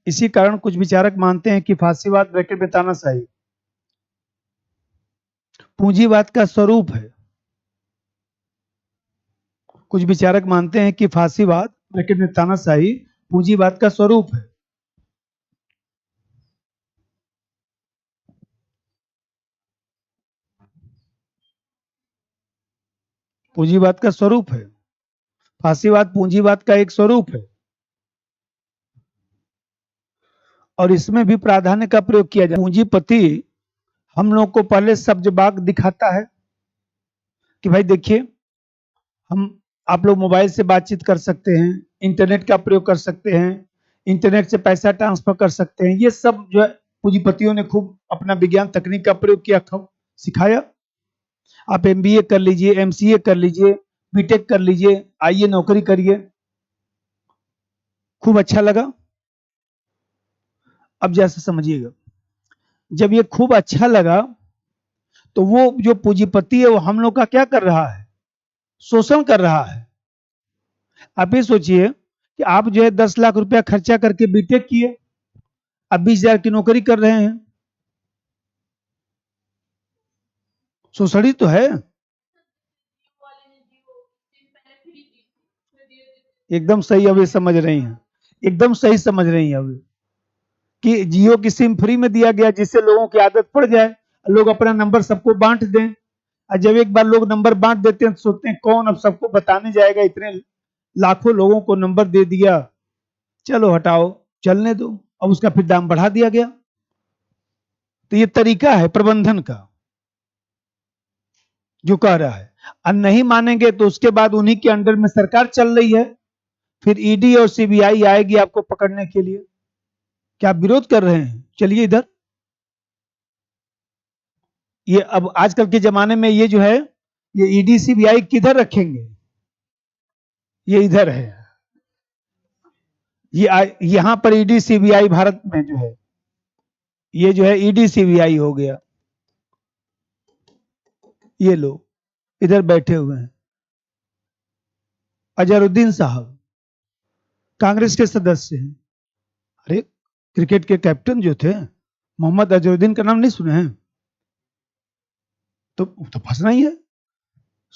इसी कारण कुछ विचारक मानते हैं कि फांसीवाद ब्रैकेट में तानाशाही पूंजीवाद का स्वरूप है। कुछ विचारक मानते हैं कि फांसीवाद ब्रैकेट में तानाशाही पूंजीवाद का स्वरूप है। पूंजीवाद का स्वरूप है, फांसीवाद पूंजीवाद का एक स्वरूप है, और इसमें भी प्राधान्य का प्रयोग किया जाए। पूंजीपति हम लोग को पहले सब्ज बाग दिखाता है कि भाई देखिए, हम, आप लोग मोबाइल से बातचीत कर सकते हैं, इंटरनेट का प्रयोग कर सकते हैं, इंटरनेट से पैसा ट्रांसफर कर सकते हैं, ये सब जो है पूंजीपतियों ने खूब अपना विज्ञान तकनीक का प्रयोग किया, खूब सिखाया। आप एमबीए कर लीजिए, एमसीए कर लीजिए, बीटेक कर लीजिए, आइए नौकरी करिए, खूब अच्छा लगा। अब जैसे समझिएगा, जब ये खूब अच्छा लगा तो वो जो पूंजीपति है वो हम लोग का क्या कर रहा है, शोषण कर रहा है। आप ये सोचिए कि आप जो है 10 लाख रुपया खर्चा करके बीटेक किए, अब 20,000 की नौकरी कर रहे हैं, शोषण ही तो है। एकदम सही, अभी समझ रही हैं, एकदम सही समझ रही हैं अभी, कि जियो की सिम फ्री में दिया गया जिससे लोगों की आदत पड़ जाए, लोग अपना नंबर सबको बांट दें, और जब एक बार लोग नंबर बांट देते हैं तो सोचते हैं कौन अब सबको बताने जाएगा, इतने लाखों लोगों को नंबर दे दिया, चलो हटाओ, चलने दो, अब उसका फिर दाम बढ़ा दिया गया। तो ये तरीका है प्रबंधन का जो कह रहा है, और नहीं मानेंगे तो उसके बाद उन्हीं के अंडर में सरकार चल रही है, फिर ईडी और सीबीआई आएगी आपको पकड़ने के लिए। क्या आप विरोध कर रहे हैं? चलिए इधर, ये अब आजकल के जमाने में ये जो है, ये ईडी सीबीआई किधर रखेंगे, ये इधर है, ये यहां पर ईडी सीबीआई भारत में जो है, ये जो है ईडी सीबीआई हो गया, ये लोग इधर बैठे हुए हैं। अजहरुद्दीन साहब कांग्रेस के सदस्य हैं। अरे क्रिकेट के कैप्टन जो थे मोहम्मद अजहरुद्दीन का नाम नहीं सुने हैं? तो फंसना ही है,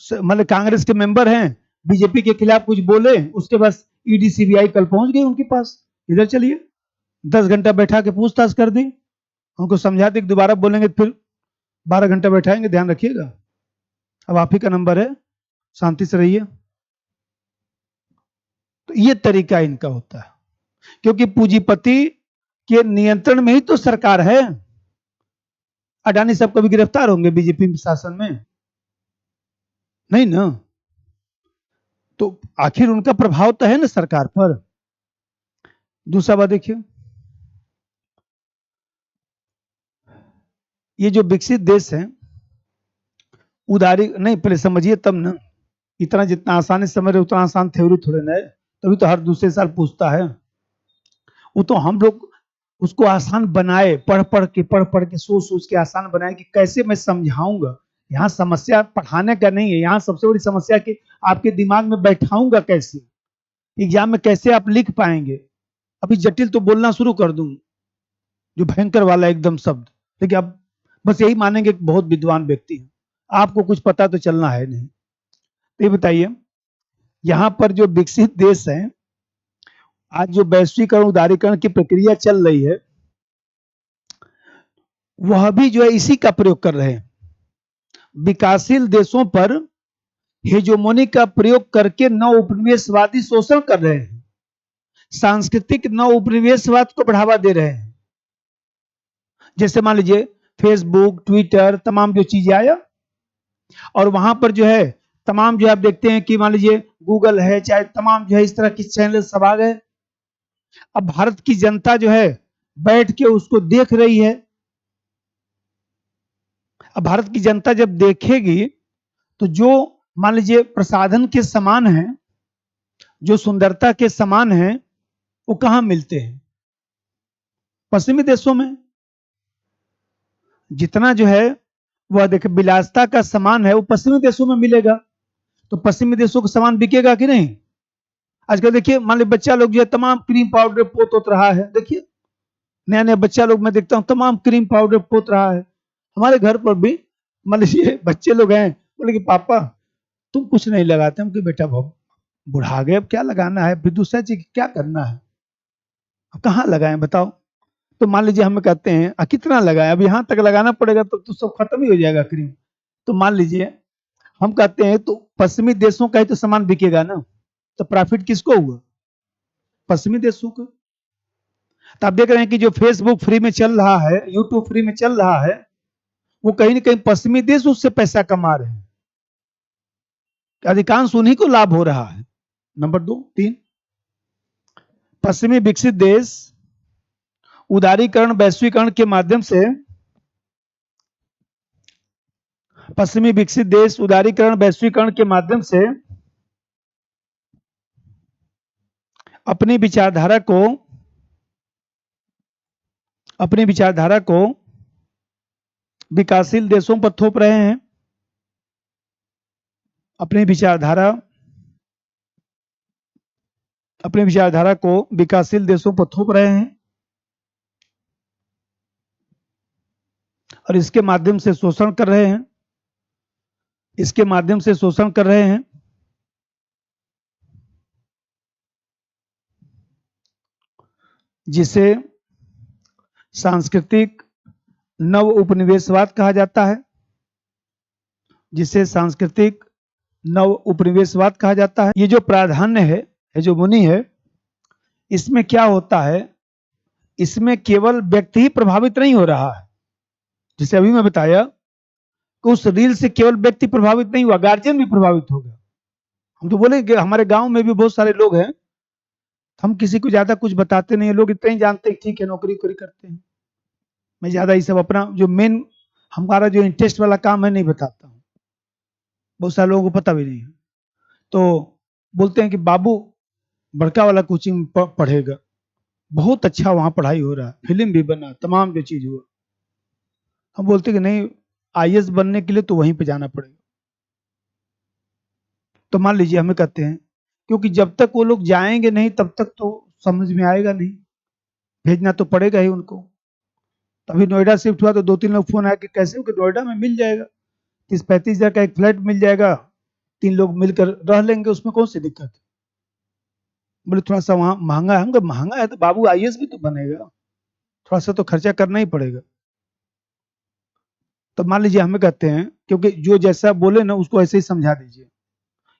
मतलब कांग्रेस के मेंबर हैं, बीजेपी के खिलाफ कुछ बोले, उसके बाद ईडी सीबीआई कल पहुंच गई उनके पास, इधर चलिए 10 घंटा बैठा के पूछताछ कर दी, उनको समझा दी, दोबारा बोलेंगे फिर 12 घंटा बैठाएंगे, ध्यान रखिएगा। अब आप ही का नंबर है, शांति से रहिए। तो ये तरीका इनका होता है, क्योंकि पूंजीपति के नियंत्रण में ही तो सरकार है। अडानी साहब कभी गिरफ्तार होंगे बीजेपी शासन में? नहीं ना। तो आखिर उनका प्रभाव तो है ना सरकार पर। दूसरा बात देखिए, ये जो विकसित देश है, उदारी नहीं, पहले समझिए तब ना। इतना जितना आसानी से समझ रहे उतना आसान थ्योरी थोड़े ना है, तभी तो हर दूसरे साल पूछता है। वो तो हम लोग उसको आसान बनाए, पढ़ पढ़ के सोच सोच के आसान बनाए कि कैसे मैं समझाऊंगा। यहाँ समस्या पढ़ाने का नहीं है, यहाँ सबसे बड़ी समस्या कि आपके दिमाग में बैठाऊंगा कैसे, एग्जाम में कैसे आप लिख पाएंगे। अभी जटिल तो बोलना शुरू कर दूं, जो भयंकर वाला एकदम शब्द, लेकिन अब बस यही मानेंगे कि बहुत विद्वान व्यक्ति है, आपको कुछ पता तो चलना है नहीं। तो ये बताइए, यहाँ पर जो विकसित देश है, आज जो वैश्वीकरण उदारीकरण की प्रक्रिया चल रही है, वह भी जो है इसी का प्रयोग कर रहे हैं। विकासशील देशों पर हेजोमोनी का प्रयोग करके नव उपनिवेशवादी शोषण कर रहे हैं, सांस्कृतिक नव उपनिवेशवाद को बढ़ावा दे रहे हैं। जैसे मान लीजिए फेसबुक, ट्विटर, तमाम जो चीजें आया, और वहां पर जो है तमाम जो आप देखते हैं कि मान लीजिए गूगल है, चाहे तमाम जो है इस तरह की चैनल सब आ गए। अब भारत की जनता जो है बैठ के उसको देख रही है। अब भारत की जनता जब देखेगी तो जो मान लीजिए प्रसाधन के समान है, जो सुंदरता के समान है, वो कहां मिलते हैं? पश्चिमी देशों में। जितना जो है वह देखे विलासता का सामान है, वो पश्चिमी देशों में मिलेगा। तो पश्चिमी देशों का सामान बिकेगा कि नहीं? आजकल देखिए, मान लीजिए बच्चा लोग जो है तमाम क्रीम पाउडर पोत रहा है। देखिए नया नया बच्चा लोग मैं देखता हूँ तमाम क्रीम पाउडर पोत रहा है। हमारे घर पर भी मान लीजिए बच्चे लोग हैं, बोले कि पापा तुम कुछ नहीं लगाते। हम कि बेटा बुढ़ा गए, अब क्या लगाना है, फिर दूसरा चीज क्या करना है, अब कहाँ लगाएं बताओ। तो मान लीजिए हमें कहते हैं कितना लगाएं, अब यहाँ तक लगाना पड़ेगा तो सब खत्म ही हो जाएगा क्रीम। तो मान लीजिए हम कहते हैं तो पश्चिमी देशों का ही तो सामान बिकेगा ना, तो प्रॉफिट किसको हुआ? पश्चिमी देशों को। तो आप देख रहे हैं कि जो फेसबुक फ्री में चल रहा है, यूट्यूब फ्री में चल रहा है, वो कहीं ना कहीं पश्चिमी देश उससे पैसा कमा रहे हैं, अधिकांश उन्हीं को लाभ हो रहा है। नंबर 2, 3, पश्चिमी विकसित देश उदारीकरण वैश्वीकरण के माध्यम से, पश्चिमी विकसित देश उदारीकरण वैश्वीकरण के माध्यम से अपनी विचारधारा को विकासशील देशों पर थोप रहे हैं। अपनी विचारधारा को विकासशील देशों पर थोप रहे हैं और इसके माध्यम से शोषण कर रहे हैं, जिसे सांस्कृतिक नव उपनिवेशवाद कहा जाता है। ये जो प्राधान्य है, हेजोमोनी है, इसमें क्या होता है, इसमें केवल व्यक्ति ही प्रभावित नहीं हो रहा है। जैसे अभी मैं बताया कि उस रील से केवल व्यक्ति प्रभावित नहीं हुआ, गार्जियन भी प्रभावित हो गया। हम तो बोले कि हमारे गांव में भी बहुत सारे लोग हैं, हम किसी को ज्यादा कुछ बताते नहीं है, लोग इतना ही जानते हैं ठीक है नौकरी करते हैं। मैं ज्यादा ये सब अपना जो मेन हमारा जो इंटरेस्ट वाला काम है नहीं बताता हूँ, बहुत सारे लोगों को पता भी नहीं है। तो बोलते हैं कि बाबू बड़का वाला कोचिंग पढ़ेगा, बहुत अच्छा वहां पढ़ाई हो रहा है, फिल्म भी बना, तमाम जो चीज हुआ। हम बोलते कि नहीं, आईएएस बनने के लिए तो वहीं पे जाना पड़ेगा। तो मान लीजिए हमें कहते हैं, क्योंकि जब तक वो लोग जाएंगे नहीं तब तक तो समझ में आएगा नहीं, भेजना तो पड़ेगा ही उनको। तभी नोएडा शिफ्ट हुआ तो 2-3 लोग फोन आया कि कैसे हो कि नोएडा में मिल जाएगा, 30-35 हजार का एक फ्लैट मिल जाएगा, 3 लोग मिलकर रह लेंगे, उसमें कौन सी दिक्कत? बोले थोड़ा सा वहां महंगा है। हम कहा महंगा है तो बाबू आईएएस भी तो बनेगा, थोड़ा सा तो खर्चा करना ही पड़ेगा। तो मान लीजिए हमें कहते हैं, क्योंकि जो जैसा बोले ना उसको ऐसे ही समझा दीजिए,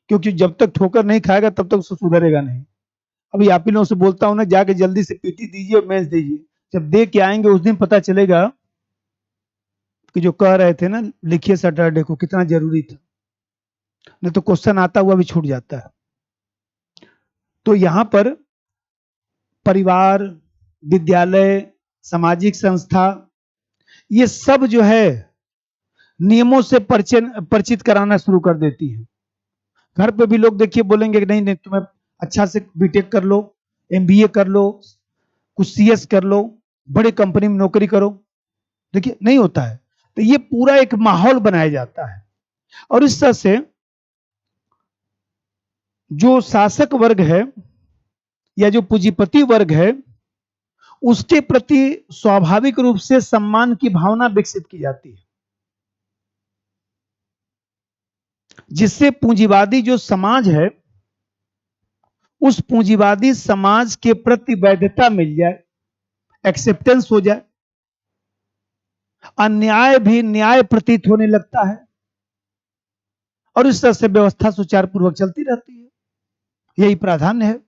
क्योंकि जब तक ठोकर नहीं खाएगा तब तक सुधरेगा नहीं। अभी आप ही लोगों से बोलता हूं ना, जाके जल्दी से पीटी दीजिए और मेंस दीजिए, जब दे के आएंगे उस दिन पता चलेगा कि जो कह रहे थे ना लिखिए सैटरडे को, कितना जरूरी था। नहीं तो क्वेश्चन आता हुआ भी छूट जाता है। तो यहां पर परिवार, विद्यालय, सामाजिक संस्था, ये सब जो है नियमों से परिचित कराना शुरू कर देती है। घर पे भी लोग देखिए बोलेंगे कि नहीं नहीं तुम्हें अच्छा से बीटेक कर लो, एमबीए कर लो, कुछ सीएस कर लो, बड़े कंपनी में नौकरी करो। देखिए नहीं होता है। तो ये पूरा एक माहौल बनाया जाता है, और इस तरह से जो शासक वर्ग है या जो पूंजीपति वर्ग है उसके प्रति स्वाभाविक रूप से सम्मान की भावना विकसित की जाती है, जिससे पूंजीवादी जो समाज है उस पूंजीवादी समाज के प्रति वैधता मिल जाए, एक्सेप्टेंस हो जाए, अन्याय भी न्याय प्रतीत होने लगता है, और इस तरह से व्यवस्था सुचारू पूर्वक चलती रहती है। यही प्राधान्य है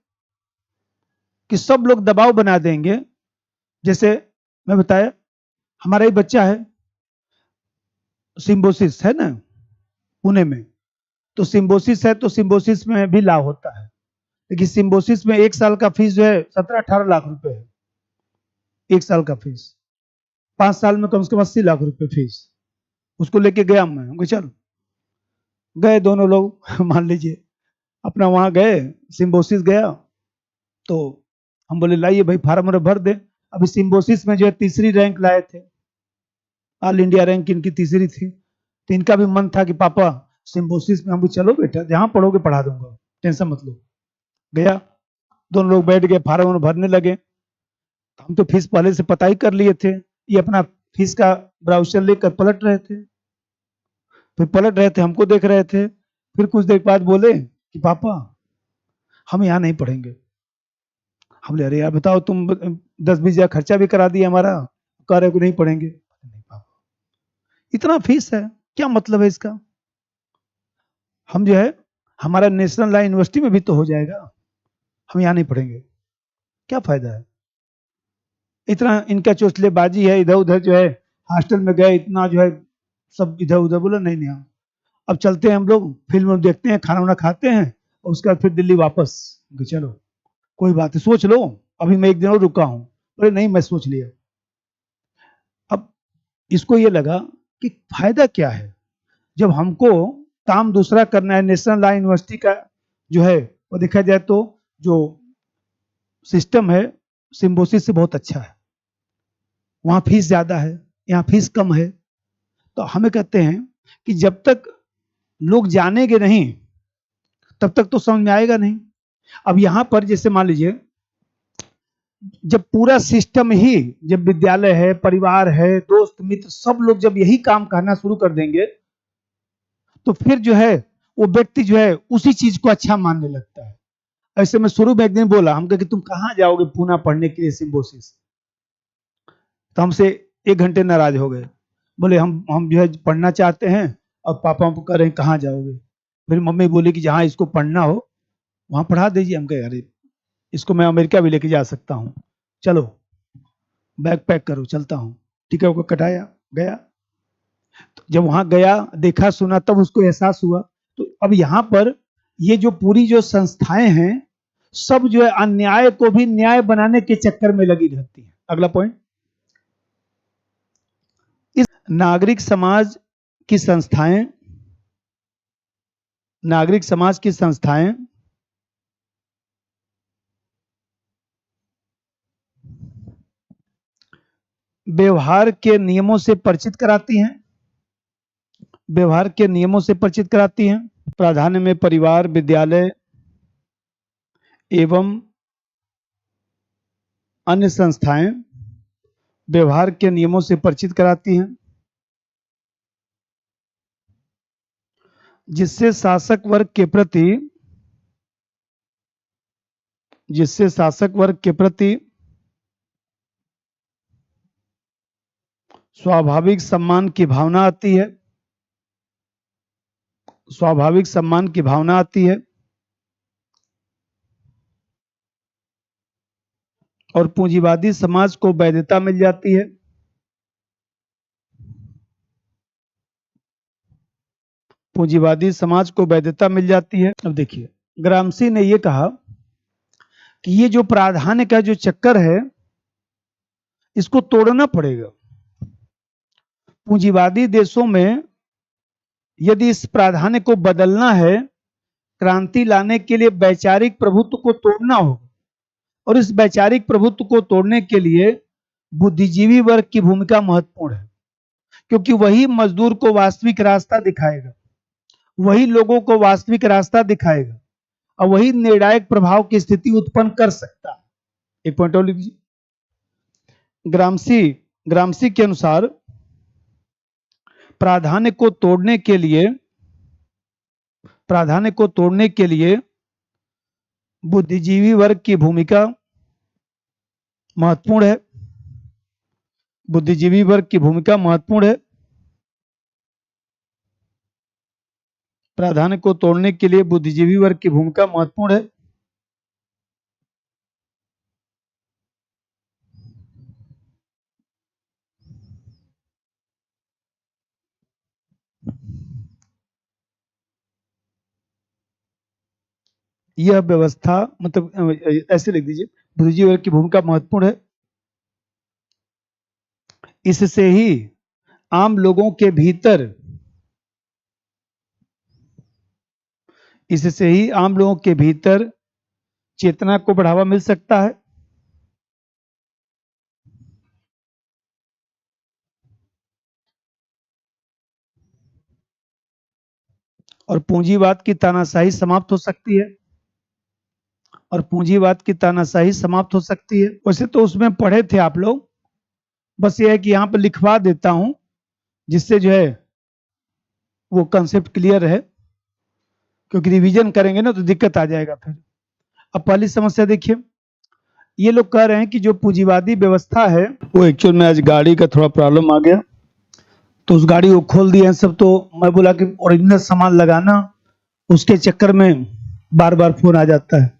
कि सब लोग दबाव बना देंगे। जैसे मैं बताया, हमारा ही बच्चा है, सिम्बोसिस है ना पुणे में, तो सिम्बोसिस है तो सिम्बोसिस में भी लाभ होता है, लेकिन सिम्बोसिस में 1 साल का फीस जो है 17-18 लाख रुपए है, 1 साल का फीस। 5 साल में कम से कम 80 लाख रुपए फीस। उसको लेके गया मैं, चल गए दोनों लोग मान लीजिए अपना वहां गए, सिम्बोसिस गया, तो हम बोले लाइए भाई फार्म भर दे। अभी सिम्बोसिस में जो है तीसरी रैंक लाए थे, ऑल इंडिया रैंक इनकी तीसरी थी। तो इनका भी मन था कि पापा सिम्बोसिस में, हम चलो बेटा जहां पढ़ोगे पढ़ा दूंगा, टेंशन मत लो। गया, दोनों लोग बैठ गए, फार्म भरने लगे। हम तो फीस पहले से पता ही कर लिए थे, ये अपना फीस का ब्राउचर लेकर पलट रहे थे, फिर पलट रहे थे, हमको देख रहे थे। फिर कुछ देर बाद बोले कि पापा हम यहाँ नहीं पढ़ेंगे। हम बोले अरे यार बताओ, तुम 10-20 हजार खर्चा भी करा दिया हमारा, कह रहे को नहीं पढ़ेंगे। नहीं पापा इतना फीस है, क्या मतलब है इसका? हम जो है हमारा नेशनल लॉ यूनिवर्सिटी में भी तो हो जाएगा, हम यहाँ नहीं पढ़ेंगे, क्या फायदा है? इतना इनका चोचलेबाजी है, इधर उधर जो है हॉस्टल में गए, इतना जो है सब इधर उधर। बोला नहीं नहीं, हम अब चलते हैं, हम लोग फिल्म देखते हैं, खाना वाना खाते हैं, और उसके बाद फिर दिल्ली वापस। चलो कोई बात नहीं, सोच लो, अभी मैं 1 दिन और रुका हूं। बोले नहीं मैं सोच लिया। अब इसको ये लगा कि फायदा क्या है, जब हमको काम दूसरा करना है। नेशनल लॉ यूनिवर्सिटी का जो है वो देखा जाए तो जो सिस्टम है सिम्बोसिस से बहुत अच्छा है, वहां फीस ज्यादा है, यहाँ फीस कम है। तो हमें कहते हैं कि जब तक लोग जानेंगे नहीं तब तक तो समझ में आएगा नहीं। अब यहां पर जैसे मान लीजिए, जब पूरा सिस्टम ही, जब विद्यालय है, परिवार है, दोस्त मित्र सब लोग जब यही काम करना शुरू कर देंगे, तो फिर जो है वो व्यक्ति जो है उसी चीज को अच्छा मानने लगता है। ऐसे मैं शुरू में 1 दिन बोला, हम कहे कि तुम कहाँ जाओगे पूना पढ़ने के लिए सिम्बोसिस? तो हमसे 1 घंटे नाराज हो गए। बोले हम जो है पढ़ना चाहते हैं, और पापा हमको कह रहे हैं कहाँ जाओगे? फिर मम्मी बोली कि जहाँ इसको पढ़ना हो वहां पढ़ा दीजिए। हम कहे अरे इसको मैं अमेरिका भी लेके जा सकता हूँ, चलो बैग पैक करो चलता हूँ। टिकट को कटाया, गया। तो जब वहां गया, देखा सुना, तब उसको एहसास हुआ। तो अब यहाँ पर ये जो पूरी जो संस्थाएं हैं सब जो है अन्याय को भी न्याय बनाने के चक्कर में लगी रहती है। अगला पॉइंट, इस नागरिक समाज की संस्थाएं, नागरिक समाज की संस्थाएं व्यवहार के नियमों से परिचित कराती हैं, व्यवहार के नियमों से परिचित कराती हैं। प्राधान्य में परिवार, विद्यालय एवं अन्य संस्थाएं व्यवहार के नियमों से परिचित कराती हैं। जिससे शासक वर्ग के प्रति स्वाभाविक सम्मान की भावना आती है, स्वाभाविक सम्मान की भावना आती है और पूंजीवादी समाज को वैधता मिल जाती है। पूंजीवादी समाज को वैधता मिल जाती है। अब देखिए, ग्रामसी ने यह कहा कि ये जो प्राधान्य का जो चक्कर है इसको तोड़ना पड़ेगा। पूंजीवादी देशों में यदि इस प्राधान्य को बदलना है, क्रांति लाने के लिए वैचारिक प्रभुत्व को तोड़ना होगा और इस वैचारिक प्रभुत्व को तोड़ने के लिए बुद्धिजीवी वर्ग की भूमिका महत्वपूर्ण है, क्योंकि वही मजदूर को वास्तविक रास्ता दिखाएगा, वही लोगों को वास्तविक रास्ता दिखाएगा और वही निर्णायक प्रभाव की स्थिति उत्पन्न कर सकता है। एक पॉइंट और लिख लीजिए। ग्रामसी के अनुसार प्राधान्य को तोड़ने के लिए बुद्धिजीवी वर्ग की भूमिका महत्वपूर्ण है। बुद्धिजीवी वर्ग की भूमिका महत्वपूर्ण है। प्राधान्य को तोड़ने के लिए बुद्धिजीवी वर्ग की भूमिका महत्वपूर्ण है। यह व्यवस्था, मतलब ऐसे लिख दीजिए, बुद्धिजीवी वर्ग की भूमिका महत्वपूर्ण है। इससे ही आम लोगों के भीतर चेतना को बढ़ावा मिल सकता है। और पूंजीवाद की तानाशाही समाप्त हो सकती है। वैसे तो उसमें पढ़े थे आप लोग, बस ये है कि यहां पर लिखवा देता हूं जिससे जो है वो कंसेप्ट क्लियर है, क्योंकि रिवीजन करेंगे ना तो दिक्कत आ जाएगा फिर। अब पहली समस्या देखिए, ये लोग कह रहे हैं कि जो पूंजीवादी व्यवस्था है वो, एक्चुअल में आज गाड़ी का थोड़ा प्रॉब्लम आ गया तो उस गाड़ी को खोल दिए हैं सब, तो मैं बोला कि ओरिजिनल सामान लगाना, उसके चक्कर में बार बार फोन आ जाता है,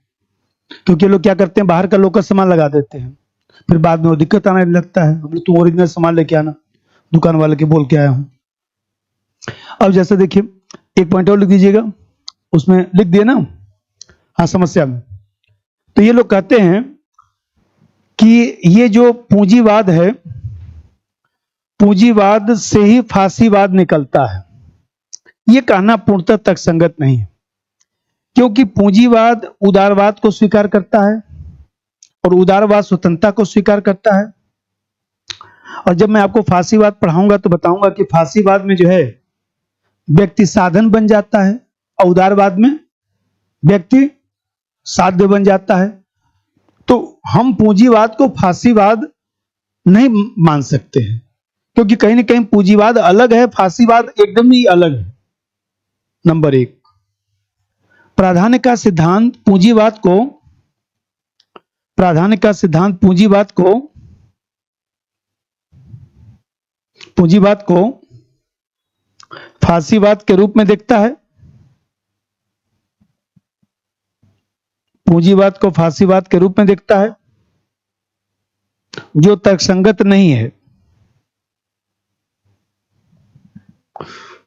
क्योंकि लोग क्या करते हैं, बाहर का लोकल सामान लगा देते हैं, फिर बाद में वो दिक्कत आने लगता है। हम तुम ओरिजिनल सामान लेके आना, दुकान वाले के बोल के आया हूं। अब जैसे देखिए, एक पॉइंट और लिख दीजिएगा, उसमें लिख दिए ना, हाँ समस्या में। तो ये लोग कहते हैं कि ये जो पूंजीवाद है, पूंजीवाद से ही फांसीवाद निकलता है। ये कहना पूर्णतः तर्कसंगत नहीं है, क्योंकि पूंजीवाद उदारवाद को स्वीकार करता है और उदारवाद स्वतंत्रता को स्वीकार करता है। और जब मैं आपको फांसीवाद पढ़ाऊंगा तो बताऊंगा कि फांसीवाद में जो है व्यक्ति साधन बन जाता है और उदारवाद में व्यक्ति साध्य बन जाता है। तो हम पूंजीवाद को फांसीवाद नहीं मान सकते हैं, क्योंकि कहीं ना कहीं पूंजीवाद अलग है, फांसीवाद एकदम ही अलग है। नंबर एक, प्राधान्य का सिद्धांत पूंजीवाद को फांसीवाद के रूप में देखता है। पूंजीवाद को फांसीवाद के रूप में देखता है, जो तर्कसंगत नहीं है।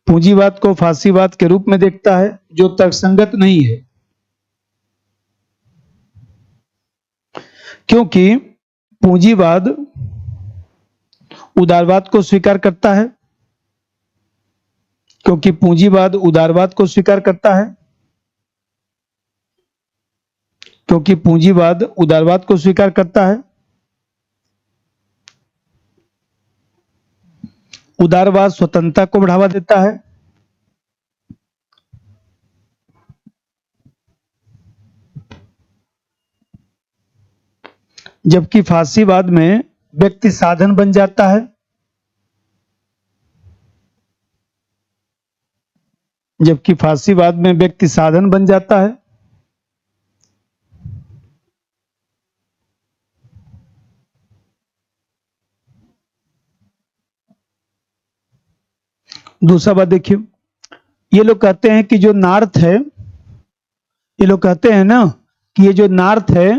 पूंजीवाद को फांसीवाद के रूप में देखता है, जो तर्कसंगत नहीं है, क्योंकि पूंजीवाद उदारवाद को स्वीकार करता है। क्योंकि पूंजीवाद उदारवाद को स्वीकार करता है, क्योंकि पूंजीवाद उदारवाद को स्वीकार करता है। उदारवाद स्वतंत्रता को बढ़ावा देता है, जबकि फांसीवाद में व्यक्ति साधन बन जाता है। जबकि फासीवाद में व्यक्ति साधन बन जाता है। दूसरा बात देखिए, ये लोग कहते हैं कि जो नॉर्थ है, ये लोग कहते हैं ना कि ये जो नॉर्थ है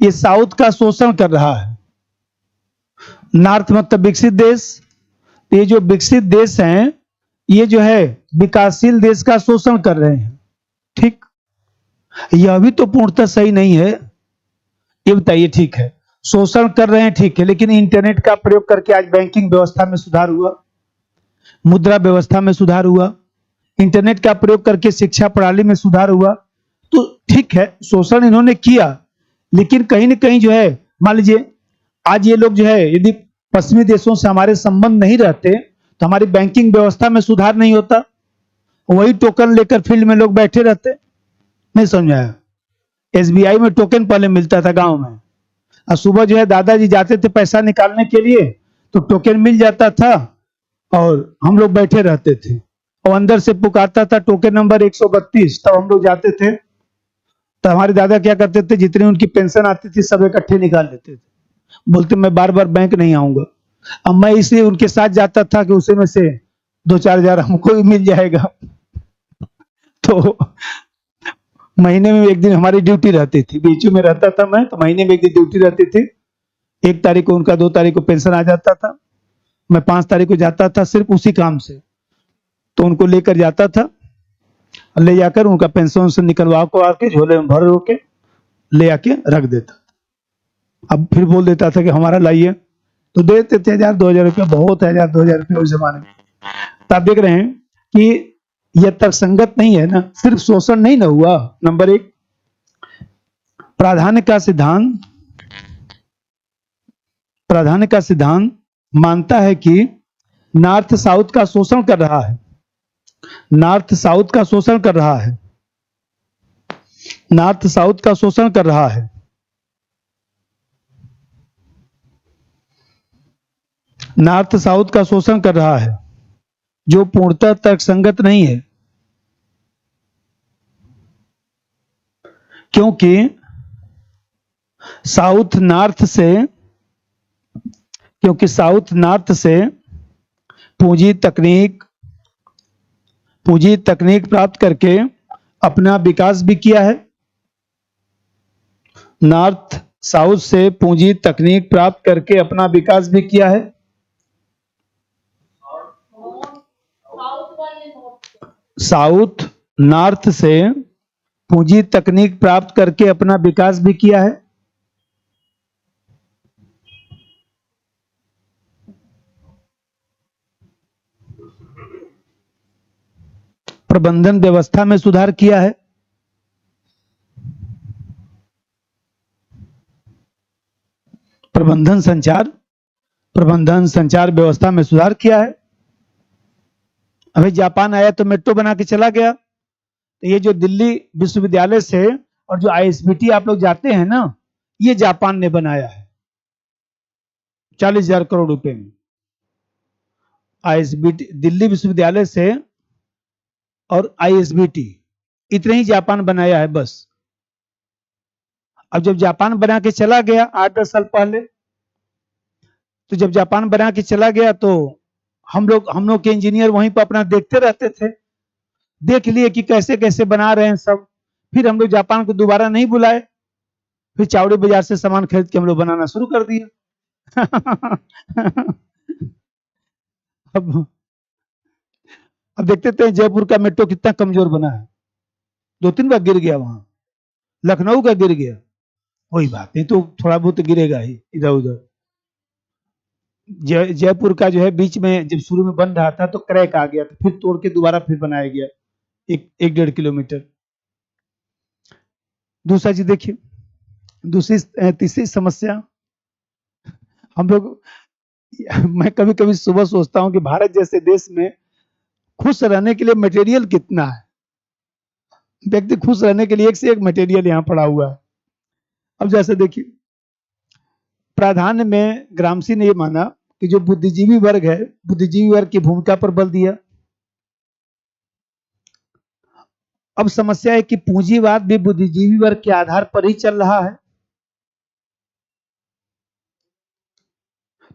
ये साउथ का शोषण कर रहा है। नॉर्थ मतलब विकसित देश, तो ये जो विकसित देश हैं ये जो है विकासशील देश का शोषण कर रहे हैं। ठीक, यह भी तो पूर्णतः सही नहीं है। ये बताइए, ठीक है शोषण कर रहे हैं, ठीक है, लेकिन इंटरनेट का प्रयोग करके आज बैंकिंग व्यवस्था में सुधार हुआ, मुद्रा व्यवस्था में सुधार हुआ, इंटरनेट का प्रयोग करके शिक्षा प्रणाली में सुधार हुआ, तो ठीक है शोषण इन्होंने किया, लेकिन कहीं ना कहीं जो है, मान लीजिए आज ये लोग जो है यदि पश्चिमी देशों से हमारे संबंध नहीं रहते तो हमारी बैंकिंग व्यवस्था में सुधार नहीं होता। वही टोकन लेकर फील्ड में लोग बैठे रहते। नहीं समझाया? एसबीआई में टोकन पहले मिलता था गांव में, और सुबह जो है दादाजी जाते थे पैसा निकालने के लिए तो टोकन मिल जाता था और हम लोग बैठे रहते थे, और अंदर से पुकारता था टोकन नंबर 132, तब हम लोग जाते थे। तो हमारे दादा क्या करते थे, जितनी उनकी पेंशन आती थी सब इकट्ठे निकाल लेते थे, बोलते मैं बार बार बैंक नहीं आऊंगा। अब मैं इसलिए उनके साथ जाता था कि उसी में से 2-4 हजार हमको भी मिल जाएगा। तो महीने में एक दिन हमारी ड्यूटी रहती थी, बीचू में रहता था मैं, तो महीने में एक दिन ड्यूटी रहती थी। 1 तारीख को उनका, 2 तारीख को पेंशन आ जाता था, मैं 5 तारीख को जाता था सिर्फ उसी काम से। तो उनको लेकर जाता था, ले जाकर उनका पेंशन से निकलवा को आके झोले में भर के ले आके रख देता। अब फिर बोल देता था कि हमारा लाइए, तो दे देते थे 1000-2000 रुपया, बहुत है 1000-2000 रुपया उस जमाने में। तो आप देख रहे हैं कि यह तर्कसंगत नहीं है ना, सिर्फ शोषण नहीं ना हुआ। नंबर 1, प्राधान्य का सिद्धांत, प्राधान्य का सिद्धांत मानता है कि नॉर्थ साउथ का शोषण कर रहा है, नॉर्थ साउथ का शोषण कर रहा है, नॉर्थ साउथ का शोषण कर रहा है। नॉर्थ साउथ का शोषण कर रहा है, जो पूर्णतः तर्कसंगत नहीं है। क्योंकि साउथ नॉर्थ से, क्योंकि साउथ नॉर्थ से पूंजी तकनीक प्राप्त करके अपना विकास भी किया है। नॉर्थ साउथ से पूंजी तकनीक प्राप्त करके अपना विकास भी किया है। साउथ नॉर्थ से पूंजी तकनीक प्राप्त करके अपना विकास भी किया है। प्रबंधन व्यवस्था में सुधार किया है। प्रबंधन संचार व्यवस्था में सुधार किया है। अभी जापान आया तो मेट्रो बना के चला गया। तो ये जो दिल्ली विश्वविद्यालय से और जो आईएसबीटी आप लोग जाते हैं ना, ये जापान ने बनाया है 40,000 करोड़ रुपए में। आईएसबीटी, दिल्ली विश्वविद्यालय से और आईएसबीटी, इतने ही जापान बनाया है बस। अब जब जापान बना के चला गया 8-10 साल पहले, तो जब जापान बना के चला गया तो हम लोग के इंजीनियर वहीं पर अपना देखते रहते थे, देख लिए कि कैसे कैसे बना रहे हैं सब। फिर हम लोग जापान को दोबारा नहीं बुलाए, फिर चावड़ी बाजार से सामान खरीद के हम लोग बनाना शुरू कर दिया। अब अब देखते थे जयपुर का मेट्रो कितना कमजोर बना है, 2-3 बार गिर गया वहां। लखनऊ का गिर गया, कोई बात नहीं, तो थोड़ा बहुत गिरेगा ही इधर उधर। जयपुर का जो है बीच में जब शुरू में बन रहा था तो क्रैक आ गया था, फिर तोड़ के दोबारा फिर बनाया गया 1-1.5 किलोमीटर। दूसरा चीज देखिए, तीसरी समस्या, हम लोग, मैं कभी कभी सुबह सोचता हूं कि भारत जैसे देश में खुश रहने के लिए मटेरियल कितना है। व्यक्ति खुश रहने के लिए एक से एक मटेरियल यहाँ पड़ा हुआ है। अब जैसे देखिए, प्राधान्य में ग्रामसी ने यह माना कि जो बुद्धिजीवी वर्ग है, बुद्धिजीवी वर्ग की भूमिका पर बल दिया। अब समस्या है कि पूंजीवाद भी बुद्धिजीवी वर्ग के आधार पर ही चल रहा है।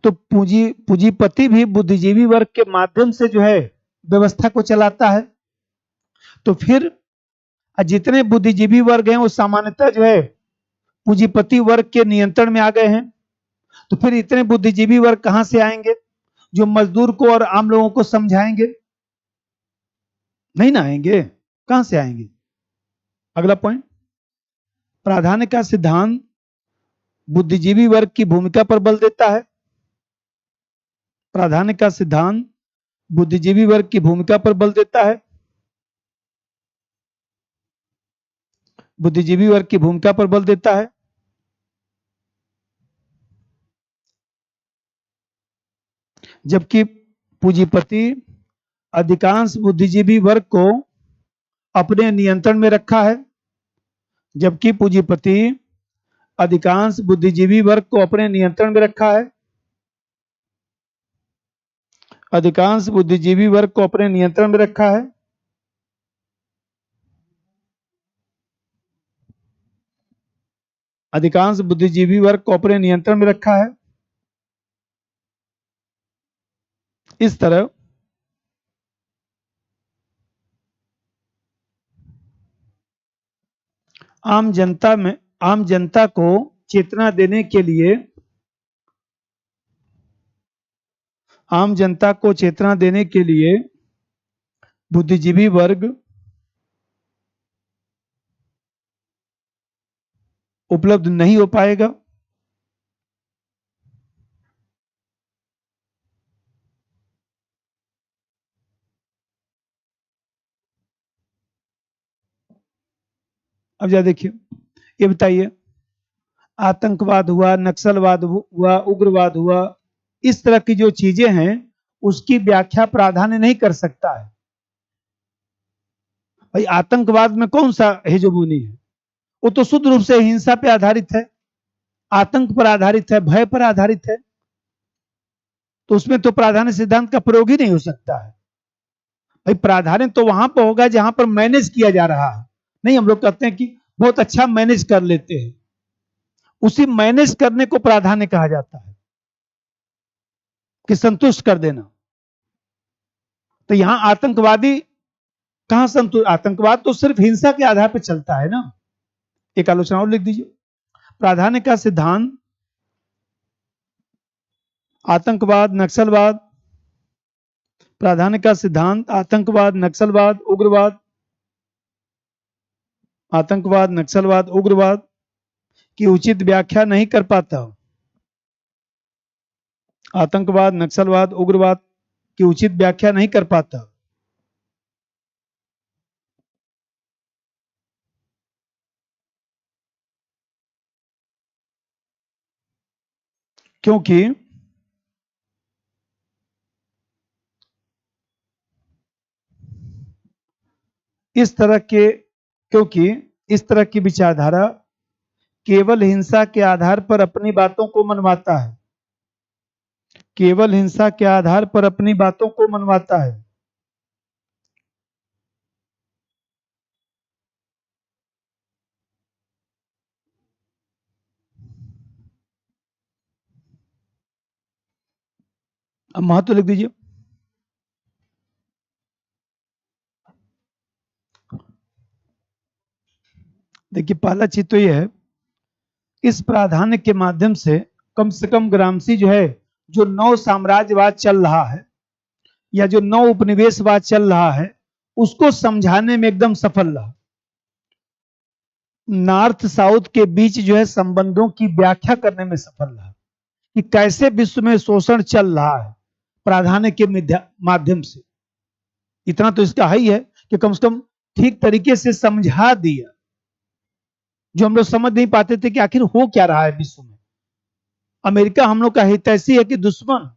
तो पूंजीपति भी बुद्धिजीवी वर्ग के माध्यम से जो है व्यवस्था को चलाता है। तो फिर जितने बुद्धिजीवी वर्ग हैं वो सामान्यतः जो है पूंजीपति वर्ग के नियंत्रण में आ गए हैं। तो फिर इतने बुद्धिजीवी वर्ग कहां से आएंगे जो मजदूर को और आम लोगों को समझाएंगे? नहीं ना आएंगे, कहां से आएंगे? अगला पॉइंट, प्राधान्य का सिद्धांत बुद्धिजीवी वर्ग की भूमिका पर बल देता है। प्राधान्य का सिद्धांत बुद्धिजीवी वर्ग की भूमिका पर बल देता है। बुद्धिजीवी वर्ग की भूमिका पर बल देता है। जबकि पूंजीपति अधिकांश बुद्धिजीवी वर्ग को अपने नियंत्रण में रखा है। जबकि पूंजीपति अधिकांश बुद्धिजीवी वर्ग को अपने नियंत्रण में रखा है। अधिकांश बुद्धिजीवी वर्ग को अपने नियंत्रण में रखा है। अधिकांश बुद्धिजीवी वर्ग को अपने नियंत्रण में रखा है। इस तरह आम जनता को चेतना देने के लिए बुद्धिजीवी वर्ग उपलब्ध नहीं हो पाएगा। अब जरा देखिए, ये बताइए, आतंकवाद हुआ, नक्सलवाद हुआ, उग्रवाद हुआ, इस तरह की जो चीजें हैं उसकी व्याख्या प्राधान्य नहीं कर सकता है। भाई आतंकवाद में कौन सा हेजोमोनी है? वो तो शुद्ध रूप से हिंसा पे आधारित है, आतंक पर आधारित है, भय पर आधारित है। तो उसमें तो प्राधान्य सिद्धांत का प्रयोग ही नहीं हो सकता है। भाई प्राधान्य तो वहां पर होगा जहां पर मैनेज किया जा रहा है। नहीं, हम लोग कहते हैं कि बहुत अच्छा मैनेज कर लेते हैं, उसी मैनेज करने को प्राधान्य कहा जाता है कि संतुष्ट कर देना। तो यहां आतंकवादी कहां संतुष्ट? आतंकवाद तो सिर्फ हिंसा के आधार पर चलता है ना। एक आलोचना और लिख दीजिए, प्राधान्य का सिद्धांत आतंकवाद, नक्सलवाद, प्राधान्य का सिद्धांत आतंकवाद, नक्सलवाद, उग्रवाद, आतंकवाद, नक्सलवाद, उग्रवाद की उचित व्याख्या नहीं कर पाता। आतंकवाद, नक्सलवाद, उग्रवाद की उचित व्याख्या नहीं कर पाता। क्योंकि इस तरह की विचारधारा केवल हिंसा के आधार पर अपनी बातों को मनवाता है। केवल हिंसा के आधार पर अपनी बातों को मनवाता है। अब महत्व लिख दीजिए। देखिए, पहला चीज तो यह है, इस प्राधान्य के माध्यम से कम ग्रामसी जो है, जो नव साम्राज्यवाद चल रहा है या जो नव उपनिवेशवाद चल रहा है, उसको समझाने में एकदम सफल रहा। नॉर्थ साउथ के बीच जो है संबंधों की व्याख्या करने में सफल रहा कि कैसे विश्व में शोषण चल रहा है प्राधान्य के माध्यम से। इतना तो इसका ही है कि कम से कम ठीक तरीके से समझा दिया, जो हम लोग समझ नहीं पाते थे कि आखिर हो क्या रहा है विश्व में। अमेरिका हम लोग का हितैषी है कि दुश्मन?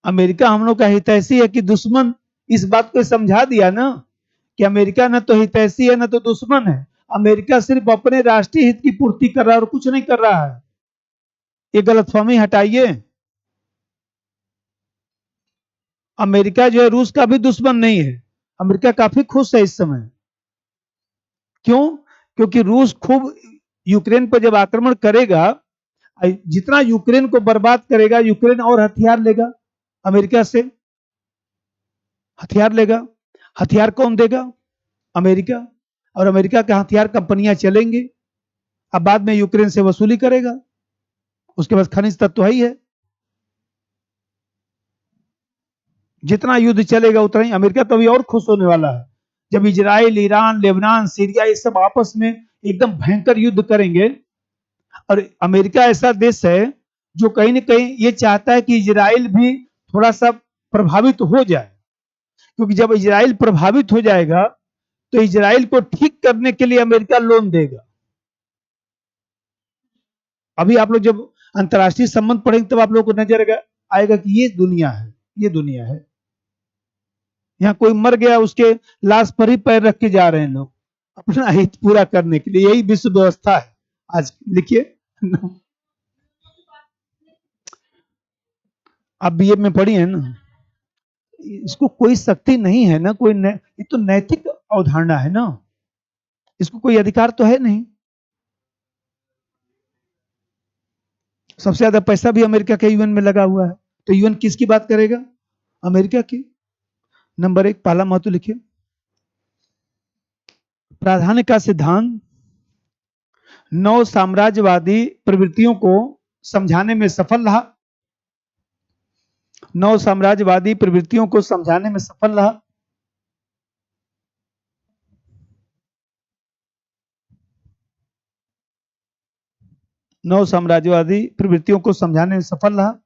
अमेरिका हम लोग का हितैषी है कि दुश्मन? इस बात को समझा दिया ना कि अमेरिका न तो हितैषी है न तो दुश्मन है। अमेरिका सिर्फ अपने राष्ट्रीय हित की पूर्ति कर रहा है और कुछ नहीं कर रहा है। ये गलतफहमी हटाइए। अमेरिका जो है रूस का भी दुश्मन नहीं है। अमेरिका काफी खुश है इस समय। क्यों? क्योंकि रूस खूब यूक्रेन पर जब आक्रमण करेगा, जितना यूक्रेन को बर्बाद करेगा, यूक्रेन और हथियार लेगा अमेरिका से, हथियार लेगा। हथियार कौन देगा? अमेरिका। और अमेरिका के हथियार कंपनियां चलेंगी। अब बाद में यूक्रेन से वसूली करेगा। उसके पास खनिज तत्व ही है। जितना युद्ध चलेगा उतना ही अमेरिका तो अभी और खुश होने वाला है जब इजराइल, ईरान, लेबनान, सीरिया ये सब आपस में एकदम भयंकर युद्ध करेंगे। और अमेरिका ऐसा देश है जो कहीं ना कहीं ये चाहता है कि इजराइल भी थोड़ा सा प्रभावित हो जाए, क्योंकि जब इजराइल प्रभावित हो जाएगा तो इजराइल को ठीक करने के लिए अमेरिका लोन देगा। अभी आप लोग जब अंतर्राष्ट्रीय संबंध पढ़ेंगे तब आप लोग को नजर आएगा कि ये दुनिया है, ये दुनिया है। यहाँ कोई मर गया, उसके लाश पर ही पैर रख के जा रहे हैं लोग अपना हित पूरा करने के लिए। यही विश्व व्यवस्था है आज। लिखिए, आप बीए में पढ़ी है ना, इसको कोई शक्ति नहीं है ना, कोई ये तो नैतिक अवधारणा है ना, इसको कोई अधिकार तो है नहीं। सबसे ज्यादा पैसा भी अमेरिका के यूएन में लगा हुआ है, तो यूएन किसकी बात करेगा? अमेरिका की। नंबर 1 पहला महत्व लिखिए, प्राधान्य का सिद्धांत नव साम्राज्यवादी प्रवृत्तियों को समझाने में सफल रहा। नव साम्राज्यवादी प्रवृत्तियों को समझाने में सफल रहा। नव साम्राज्यवादी प्रवृत्तियों को समझाने में सफल रहा।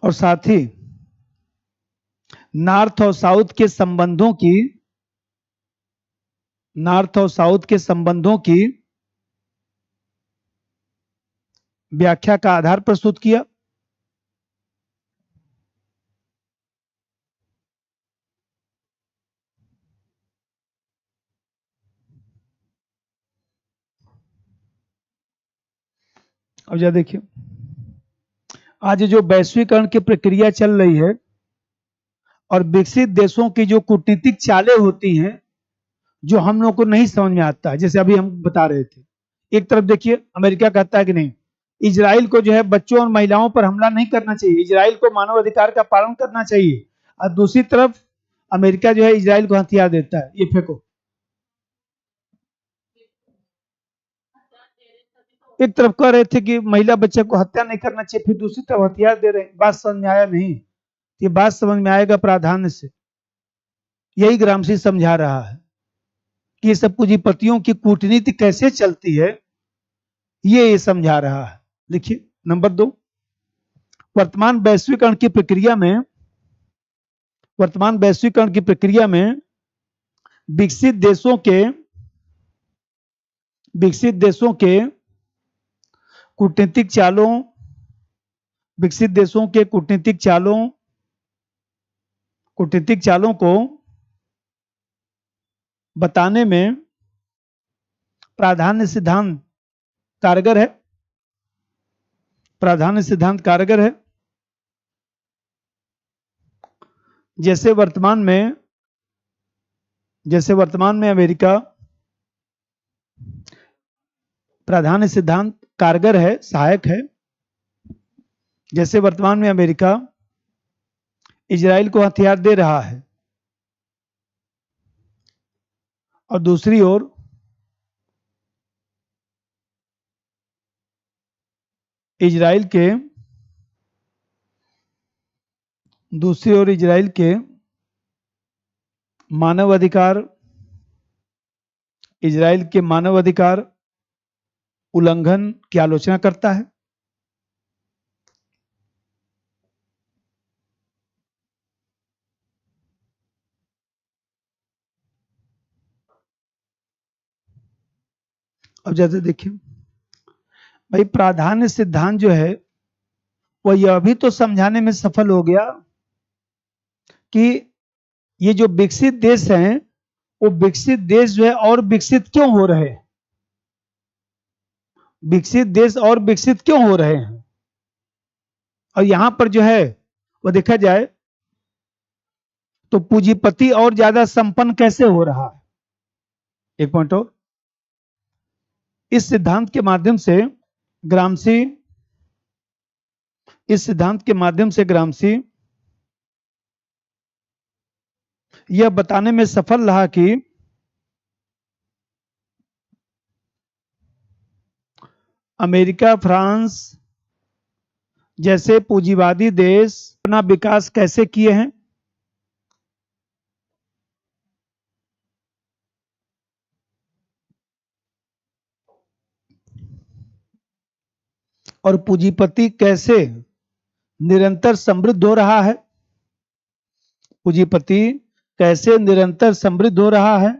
और साथ ही नॉर्थ और साउथ के संबंधों की, नॉर्थ और साउथ के संबंधों की व्याख्या का आधार प्रस्तुत किया। अब जरा देखिए, आज जो वैश्वीकरण की प्रक्रिया चल रही है और विकसित देशों की जो कूटनीतिक चालें होती हैं जो हम लोग को नहीं समझ में आता है, जैसे अभी हम बता रहे थे। एक तरफ देखिए अमेरिका कहता है कि नहीं, इजराइल को जो है बच्चों और महिलाओं पर हमला नहीं करना चाहिए, इजराइल को मानव अधिकार का पालन करना चाहिए। और दूसरी तरफ अमेरिका जो है इजराइल को हथियार देता है, ये फेंको। एक तरफ कह रहे थे कि महिला बच्चे को हत्या नहीं करना चाहिए, फिर दूसरी तरफ हथियार दे रहे हैं। बात समझ में आया नहीं? ये बात समझ में आएगा प्राधान्य से। यही ग्रामसी समझा रहा है कि ये सब पूंजीपतियों की कूटनीति कैसे चलती है, ये समझा रहा है। लिखिए नंबर 2, वर्तमान वैश्वीकरण की प्रक्रिया में, वर्तमान वैश्वीकरण की प्रक्रिया में विकसित देशों के, विकसित देशों के कूटनीतिक चालों, विकसित देशों के कूटनीतिक चालों, कूटनीतिक चालों को बताने में प्राधान्य सिद्धांत कारगर है। प्राधान्य सिद्धांत कारगर है। जैसे वर्तमान में, जैसे वर्तमान में अमेरिका, प्राधान्य सिद्धांत कारगर है, सहायक है। जैसे वर्तमान में अमेरिका इजराइल को हथियार दे रहा है और दूसरी ओर इजराइल के, दूसरी ओर इजराइल के मानव अधिकार, इजराइल के मानव अधिकार उल्लंघन की आलोचना करता है। अब जैसे देखिए भाई, प्राधान्य सिद्धांत जो है वह यह भी तो समझाने में सफल हो गया कि ये जो विकसित देश हैं, वो विकसित देश जो है और विकसित क्यों हो रहे हैं। विकसित देश और विकसित क्यों हो रहे हैं, और यहां पर जो है वो देखा जाए तो पूंजीपति और ज्यादा संपन्न कैसे हो रहा है। एक पॉइंट और, इस सिद्धांत के माध्यम से ग्रामसी इस सिद्धांत के माध्यम से ग्रामसी यह बताने में सफल रहा कि अमेरिका, फ्रांस जैसे पूंजीवादी देश अपना विकास कैसे किए हैं, और पूंजीपति कैसे निरंतर समृद्ध हो रहा है। पूंजीपति कैसे निरंतर समृद्ध हो रहा है।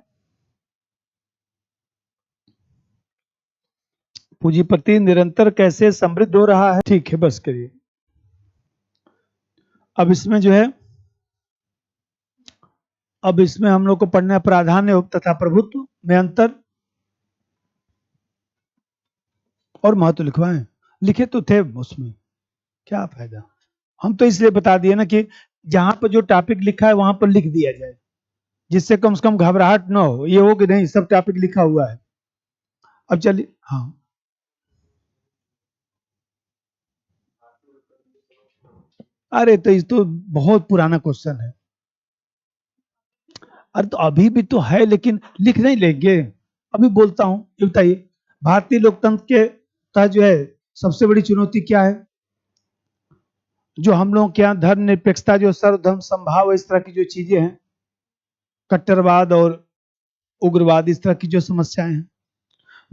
पूंजीपति निरंतर कैसे समृद्ध हो रहा है। ठीक है, बस करिए। अब इसमें जो है, अब इसमें हम लोग को पढ़ना है प्राधान्य तथा प्रभुत्व में अंतर और महत्व लिखवाएं। लिखे तो थे उसमें, क्या फायदा। हम तो इसलिए बता दिए ना कि जहां पर जो टॉपिक लिखा है वहां पर लिख दिया जाए, जिससे कम से कम घबराहट ना हो, ये हो कि नहीं सब टॉपिक लिखा हुआ है। अब चलिए, हाँ अरे तो इस तो बहुत पुराना क्वेश्चन है। अरे तो अभी भी तो है, लेकिन लिख नहीं लेंगे। अभी बोलता हूं, ये बताइए भारतीय लोकतंत्र के तहत जो है सबसे बड़ी चुनौती क्या है। जो हम लोग के यहाँ धर्मनिरपेक्षता, जो सर्वधर्म संभाव, इस तरह की जो चीजें हैं, कट्टरवाद और उग्रवाद, इस तरह की जो समस्याएं हैं।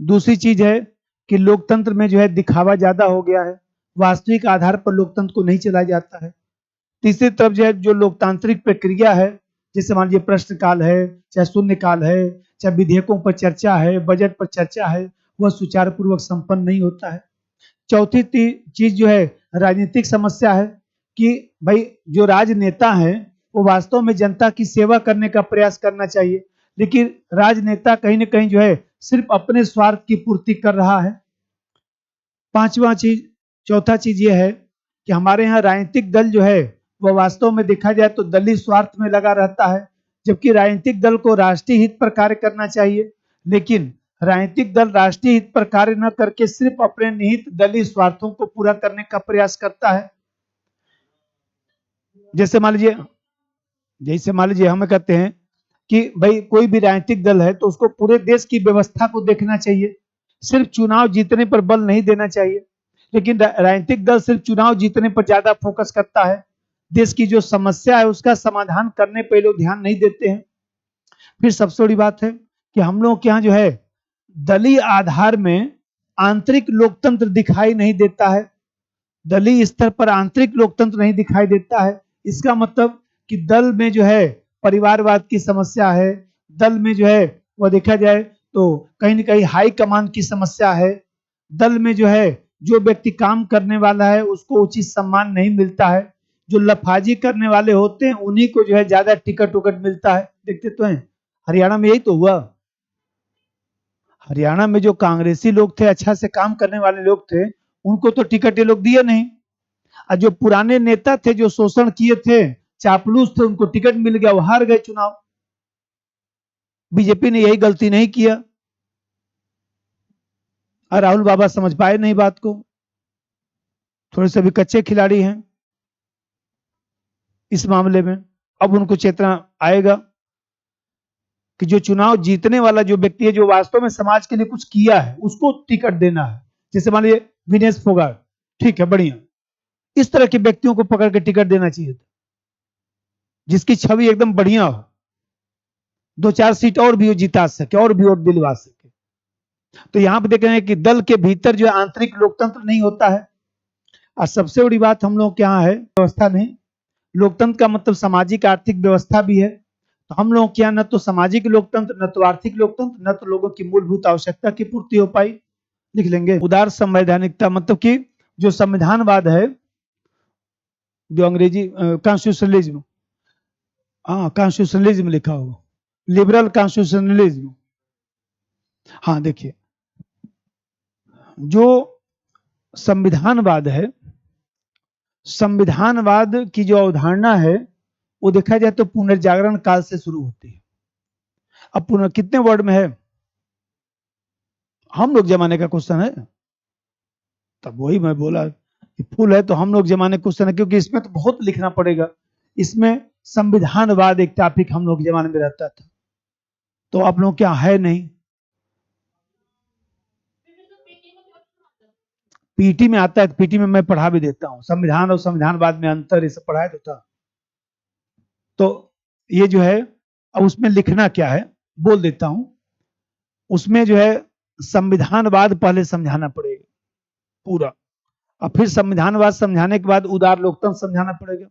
दूसरी चीज है कि लोकतंत्र में जो है दिखावा ज्यादा हो गया है, वास्तविक आधार पर लोकतंत्र को नहीं चलाया जाता है। तीसरी तरफ जो है जो लोकतांत्रिक प्रक्रिया है, जैसे मान लीजिए प्रश्नकाल है, चाहे शून्यकाल है, चाहे विधेयकों पर चर्चा है, बजट पर चर्चा है, वह सुचारू पूर्वक संपन्न नहीं होता है। चौथी चीज जो है राजनीतिक समस्या है कि भाई जो राजनेता है वो वास्तव में जनता की सेवा करने का प्रयास करना चाहिए, लेकिन राजनेता कहीं ना कहीं जो है सिर्फ अपने स्वार्थ की पूर्ति कर रहा है। पांचवा चीज चौथा चीज ये है कि हमारे यहाँ राजनीतिक दल जो है वह वास्तव में देखा जाए तो दलीय स्वार्थ में लगा रहता है, जबकि राजनीतिक दल को राष्ट्रीय हित पर कार्य करना चाहिए, लेकिन राजनीतिक दल राष्ट्रीय हित पर कार्य न करके सिर्फ अपने निहित दलीय स्वार्थों को पूरा करने का प्रयास करता है। जैसे मान लीजिए हमें कहते हैं कि भाई कोई भी राजनीतिक दल है तो उसको पूरे देश की व्यवस्था को देखना चाहिए, सिर्फ चुनाव जीतने पर बल नहीं देना चाहिए। लेकिन राजनीतिक दल सिर्फ चुनाव जीतने पर ज्यादा फोकस करता है, देश की जो समस्या है उसका समाधान करने पर लोग ध्यान नहीं देते हैं। फिर सबसे बड़ी बात है कि हम लोग के यहाँ जो है दलीय आधार में आंतरिक लोकतंत्र दिखाई नहीं देता है। दलीय स्तर पर आंतरिक लोकतंत्र नहीं दिखाई देता है। इसका मतलब कि दल में जो है परिवारवाद की समस्या है, दल में जो है वह देखा जाए तो कहीं ना कहीं हाई कमान की समस्या है, दल में जो है जो व्यक्ति काम करने वाला है उसको उचित सम्मान नहीं मिलता है, जो लफाजी करने वाले होते हैं उन्हीं को जो है ज्यादा टिकट उकट मिलता है। देखते तो हैं हरियाणा में यही तो हुआ। हरियाणा में जो कांग्रेसी लोग थे, अच्छा से काम करने वाले लोग थे, उनको तो टिकट ये लोग दिए नहीं, और जो पुराने नेता थे जो शोषण किए थे, चापलूस थे, उनको टिकट मिल गया, वो हार गए चुनाव। बीजेपी ने यही गलती नहीं किया और राहुल बाबा समझ पाए नहीं बात को, थोड़े से भी कच्चे खिलाड़ी हैं इस मामले में। अब उनको चेतना आएगा कि जो चुनाव जीतने वाला जो व्यक्ति है, जो वास्तव में समाज के लिए कुछ किया है, उसको टिकट देना है। जैसे मान लीजिए विनेश फोगाट, ठीक है बढ़िया, इस तरह के व्यक्तियों को पकड़ के टिकट देना चाहिए था, जिसकी छवि एकदम बढ़िया हो, 2-4 सीट और भी जिता सके और भी वोट दिलवा सके। तो यहां पर देख रहे हैं कि दल के भीतर जो आंतरिक लोकतंत्र नहीं होता है। और सबसे बड़ी बात हम लोग के यहाँ है व्यवस्था नहीं। लोकतंत्र का मतलब सामाजिक आर्थिक व्यवस्था भी है, तो हम लोग के यहाँ न तो सामाजिक लोकतंत्र, न तो आर्थिक लोकतंत्र, न तो लोगों की मूलभूत आवश्यकता की पूर्ति हो पाई। लिख लेंगे उदार संवैधानिकता, मतलब कि जो संविधानवाद है, जो अंग्रेजी कॉन्स्टिट्यूशनलिज्म, हाँ कॉन्स्टिट्यूशनलिज्म लिखा होगा, लिबरल कॉन्स्टिट्यूशनलिज्म। हाँ देखिए जो संविधानवाद है, संविधानवाद की जो अवधारणा है वो देखा जाए तो पुनर्जागरण काल से शुरू होती है। अब पुनः कितने वर्ड में है, हम लोग जमाने का क्वेश्चन है, तब वही मैं बोला कि फुल है तो हम लोग जमाने क्वेश्चन है, क्योंकि इसमें तो बहुत लिखना पड़ेगा। इसमें संविधानवाद एक टॉपिक हम लोग जमाने में रहता था, तो आप लोग क्या है नहीं, पीटी में आता है, पीटी में मैं पढ़ा भी देता हूँ, संविधान और संविधानवाद में अंतर ये सब पढ़ाया तो था। तो ये जो है, अब उसमें लिखना क्या है बोल देता हूं। उसमें जो है संविधानवाद पहले समझाना पड़ेगा पूरा, और फिर संविधानवाद समझाने के बाद उदार लोकतंत्र समझाना पड़ेगा,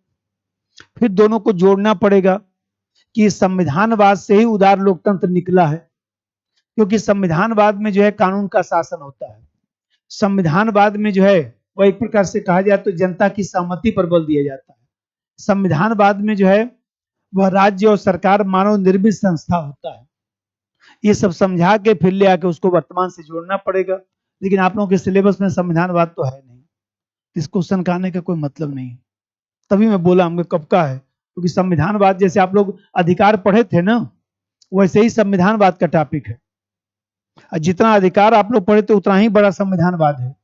फिर दोनों को जोड़ना पड़ेगा कि संविधानवाद से ही उदार लोकतंत्र निकला है, क्योंकि संविधानवाद में जो है कानून का शासन होता है। संविधानवाद में जो है वह एक प्रकार से कहा जाए तो जनता की सहमति पर बल दिया जाता है। संविधानवाद में जो है वह राज्य और सरकार मानव निर्मित संस्था होता है। ये सब समझा के फिर ले आके उसको वर्तमान से जोड़ना पड़ेगा, लेकिन आप लोगों के सिलेबस में संविधानवाद तो है नहीं, इस क्वेश्चन का आने का कोई मतलब नहीं है। तभी मैं बोला हमको कब का है, क्योंकि संविधानवाद जैसे आप लोग अधिकार पढ़े थे ना, वैसे ही संविधानवाद का टॉपिक है। जितना अधिकार आप लोग पढ़े थे उतना ही बड़ा संविधानवाद है।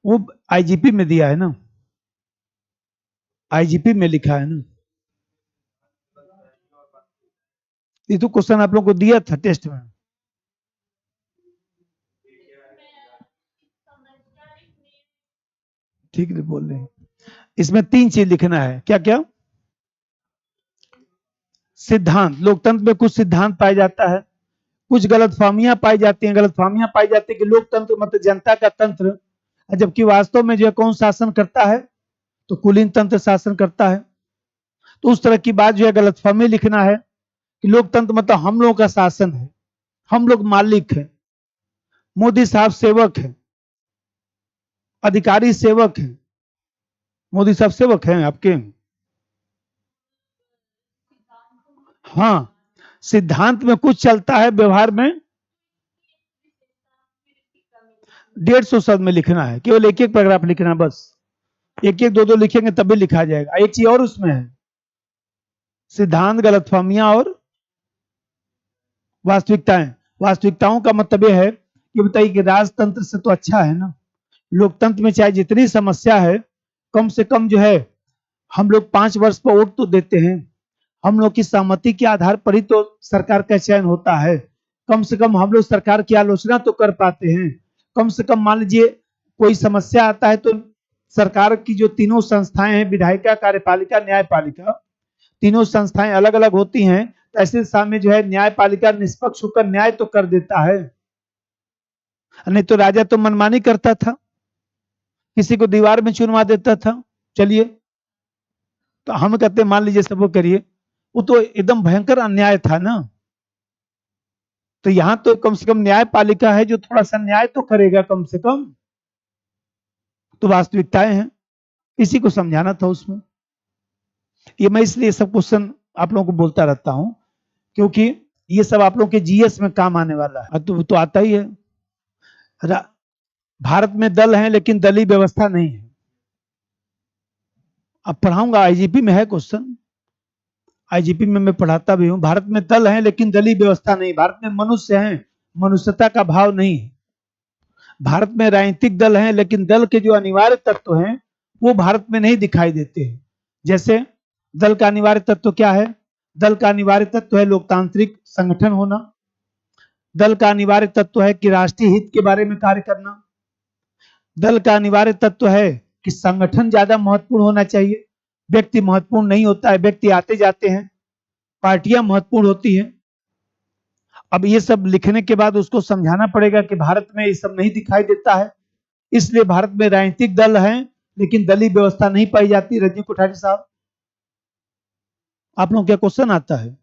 वो आईजीपी में दिया है ना, आईजीपी में लिखा है ना, ये तो क्वेश्चन आप लोग को दिया था टेस्ट में। ठीक है बोल रहे हैं, इसमें 3 चीज लिखना है, क्या क्या? सिद्धांत, लोकतंत्र में कुछ सिद्धांत पाया जाता है, कुछ गलतफहमियां पाई जाती हैं। गलतफहमियां पाई जाती है कि लोकतंत्र मतलब जनता का तंत्र, जबकि वास्तव में जो है कौन शासन करता है, तो कुलीन तंत्र शासन करता है। तो उस तरह की बात जो है गलतफहमी लिखना है कि लोकतंत्र मतलब हम लोगों का शासन है, हम लोग मालिक हैं, मोदी साहब सेवक हैं, अधिकारी सेवक हैं। मोदी साहब सेवक हैं आपके? हाँ, सिद्धांत में कुछ चलता है, व्यवहार में 150 शब्द में लिखना है, केवल एक एक पैराग्राफ लिखना है बस। एक एक दो दो लिखेंगे तब भी लिखा जाएगा। एक चीज और उसमें है, सिद्धांत, गलतफहमियां और वास्तविकताएं। वास्तविकताओं का मतलब यह है कि बताइए कि राजतंत्र से तो अच्छा है ना, लोकतंत्र में चाहे जितनी समस्या है, कम से कम जो है हम लोग 5 वर्ष पर वोट तो देते हैं, हम लोग की सहमति के आधार पर ही तो सरकार का चयन होता है। कम से कम हम लोग सरकार की आलोचना तो कर पाते हैं। कम से कम मान लीजिए कोई समस्या आता है तो सरकार की जो तीनों संस्थाएं हैं, विधायिका, कार्यपालिका, न्यायपालिका, तीनों संस्थाएं अलग अलग होती हैं, तो ऐसे सामने जो है न्यायपालिका निष्पक्ष होकर न्याय तो कर देता है। नहीं तो राजा तो मनमानी करता था, किसी को दीवार में चुनवा देता था। चलिए, तो हम कहते मान लीजिए सब वो करिए, वो तो एकदम भयंकर अन्याय था ना। तो यहां तो कम से कम न्यायपालिका है जो थोड़ा सा न्याय तो करेगा कम से कम। तो वास्तविकताएं हैं, इसी को समझाना था उसमें। ये मैं इसलिए सब क्वेश्चन आप लोगों को बोलता रहता हूं, क्योंकि ये सब आप लोगों के जीएस में काम आने वाला है। तो आता ही है। भारत में दल हैं लेकिन दलीय व्यवस्था नहीं है। अब पढ़ाऊंगा, आईजीपी में है क्वेश्चन, आईजीपी में मैं पढ़ाता भी हूं। भारत में दल हैं लेकिन दलीय व्यवस्था नहीं। भारत में मनुष्य हैं, मनुष्यता का भाव नहीं है। भारत में राजनीतिक दल हैं लेकिन दल के जो अनिवार्य तत्व हैं वो भारत में नहीं दिखाई देते हैं। जैसे दल का अनिवार्य तत्व क्या है? दल का अनिवार्य तत्व है लोकतांत्रिक संगठन होना। दल का अनिवार्य तत्व है कि राष्ट्रीय हित के बारे में कार्य करना। दल का अनिवार्य तत्व है कि संगठन ज्यादा महत्वपूर्ण होना चाहिए, व्यक्ति महत्वपूर्ण नहीं होता है। व्यक्ति आते जाते हैं, पार्टियां महत्वपूर्ण होती हैं। अब ये सब लिखने के बाद उसको समझाना पड़ेगा कि भारत में ये सब नहीं दिखाई देता है, इसलिए भारत में राजनीतिक दल हैं लेकिन दलीय व्यवस्था नहीं पाई जाती। रजनी कोठारी साहब, आप लोग क्या क्वेश्चन आता है?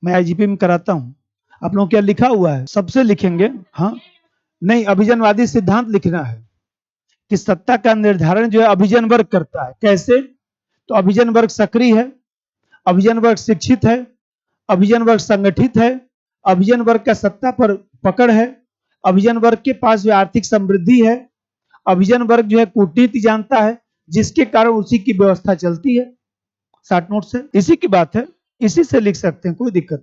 मैं आईजीपी में कराता हूं। आप लोग क्या लिखा हुआ है? सबसे लिखेंगे? हाँ, नहीं, अभिजनवादी सिद्धांत लिखना है कि सत्ता का निर्धारण जो है अभिजन वर्ग करता है। कैसे? तो अभिजन वर्ग सक्रिय है, अभिजन वर्ग शिक्षित है, अभिजन वर्ग संगठित है, अभिजन वर्ग का सत्ता पर पकड़ है, अभिजन वर्ग के पास जो आर्थिक समृद्धि है, अभिजन वर्ग जो है कूटनीति जानता है, जिसके कारण उसी की व्यवस्था चलती है। 60 नोट से इसी की बात है, इसी से लिख सकते हैं, कोई दिक्कत नहीं।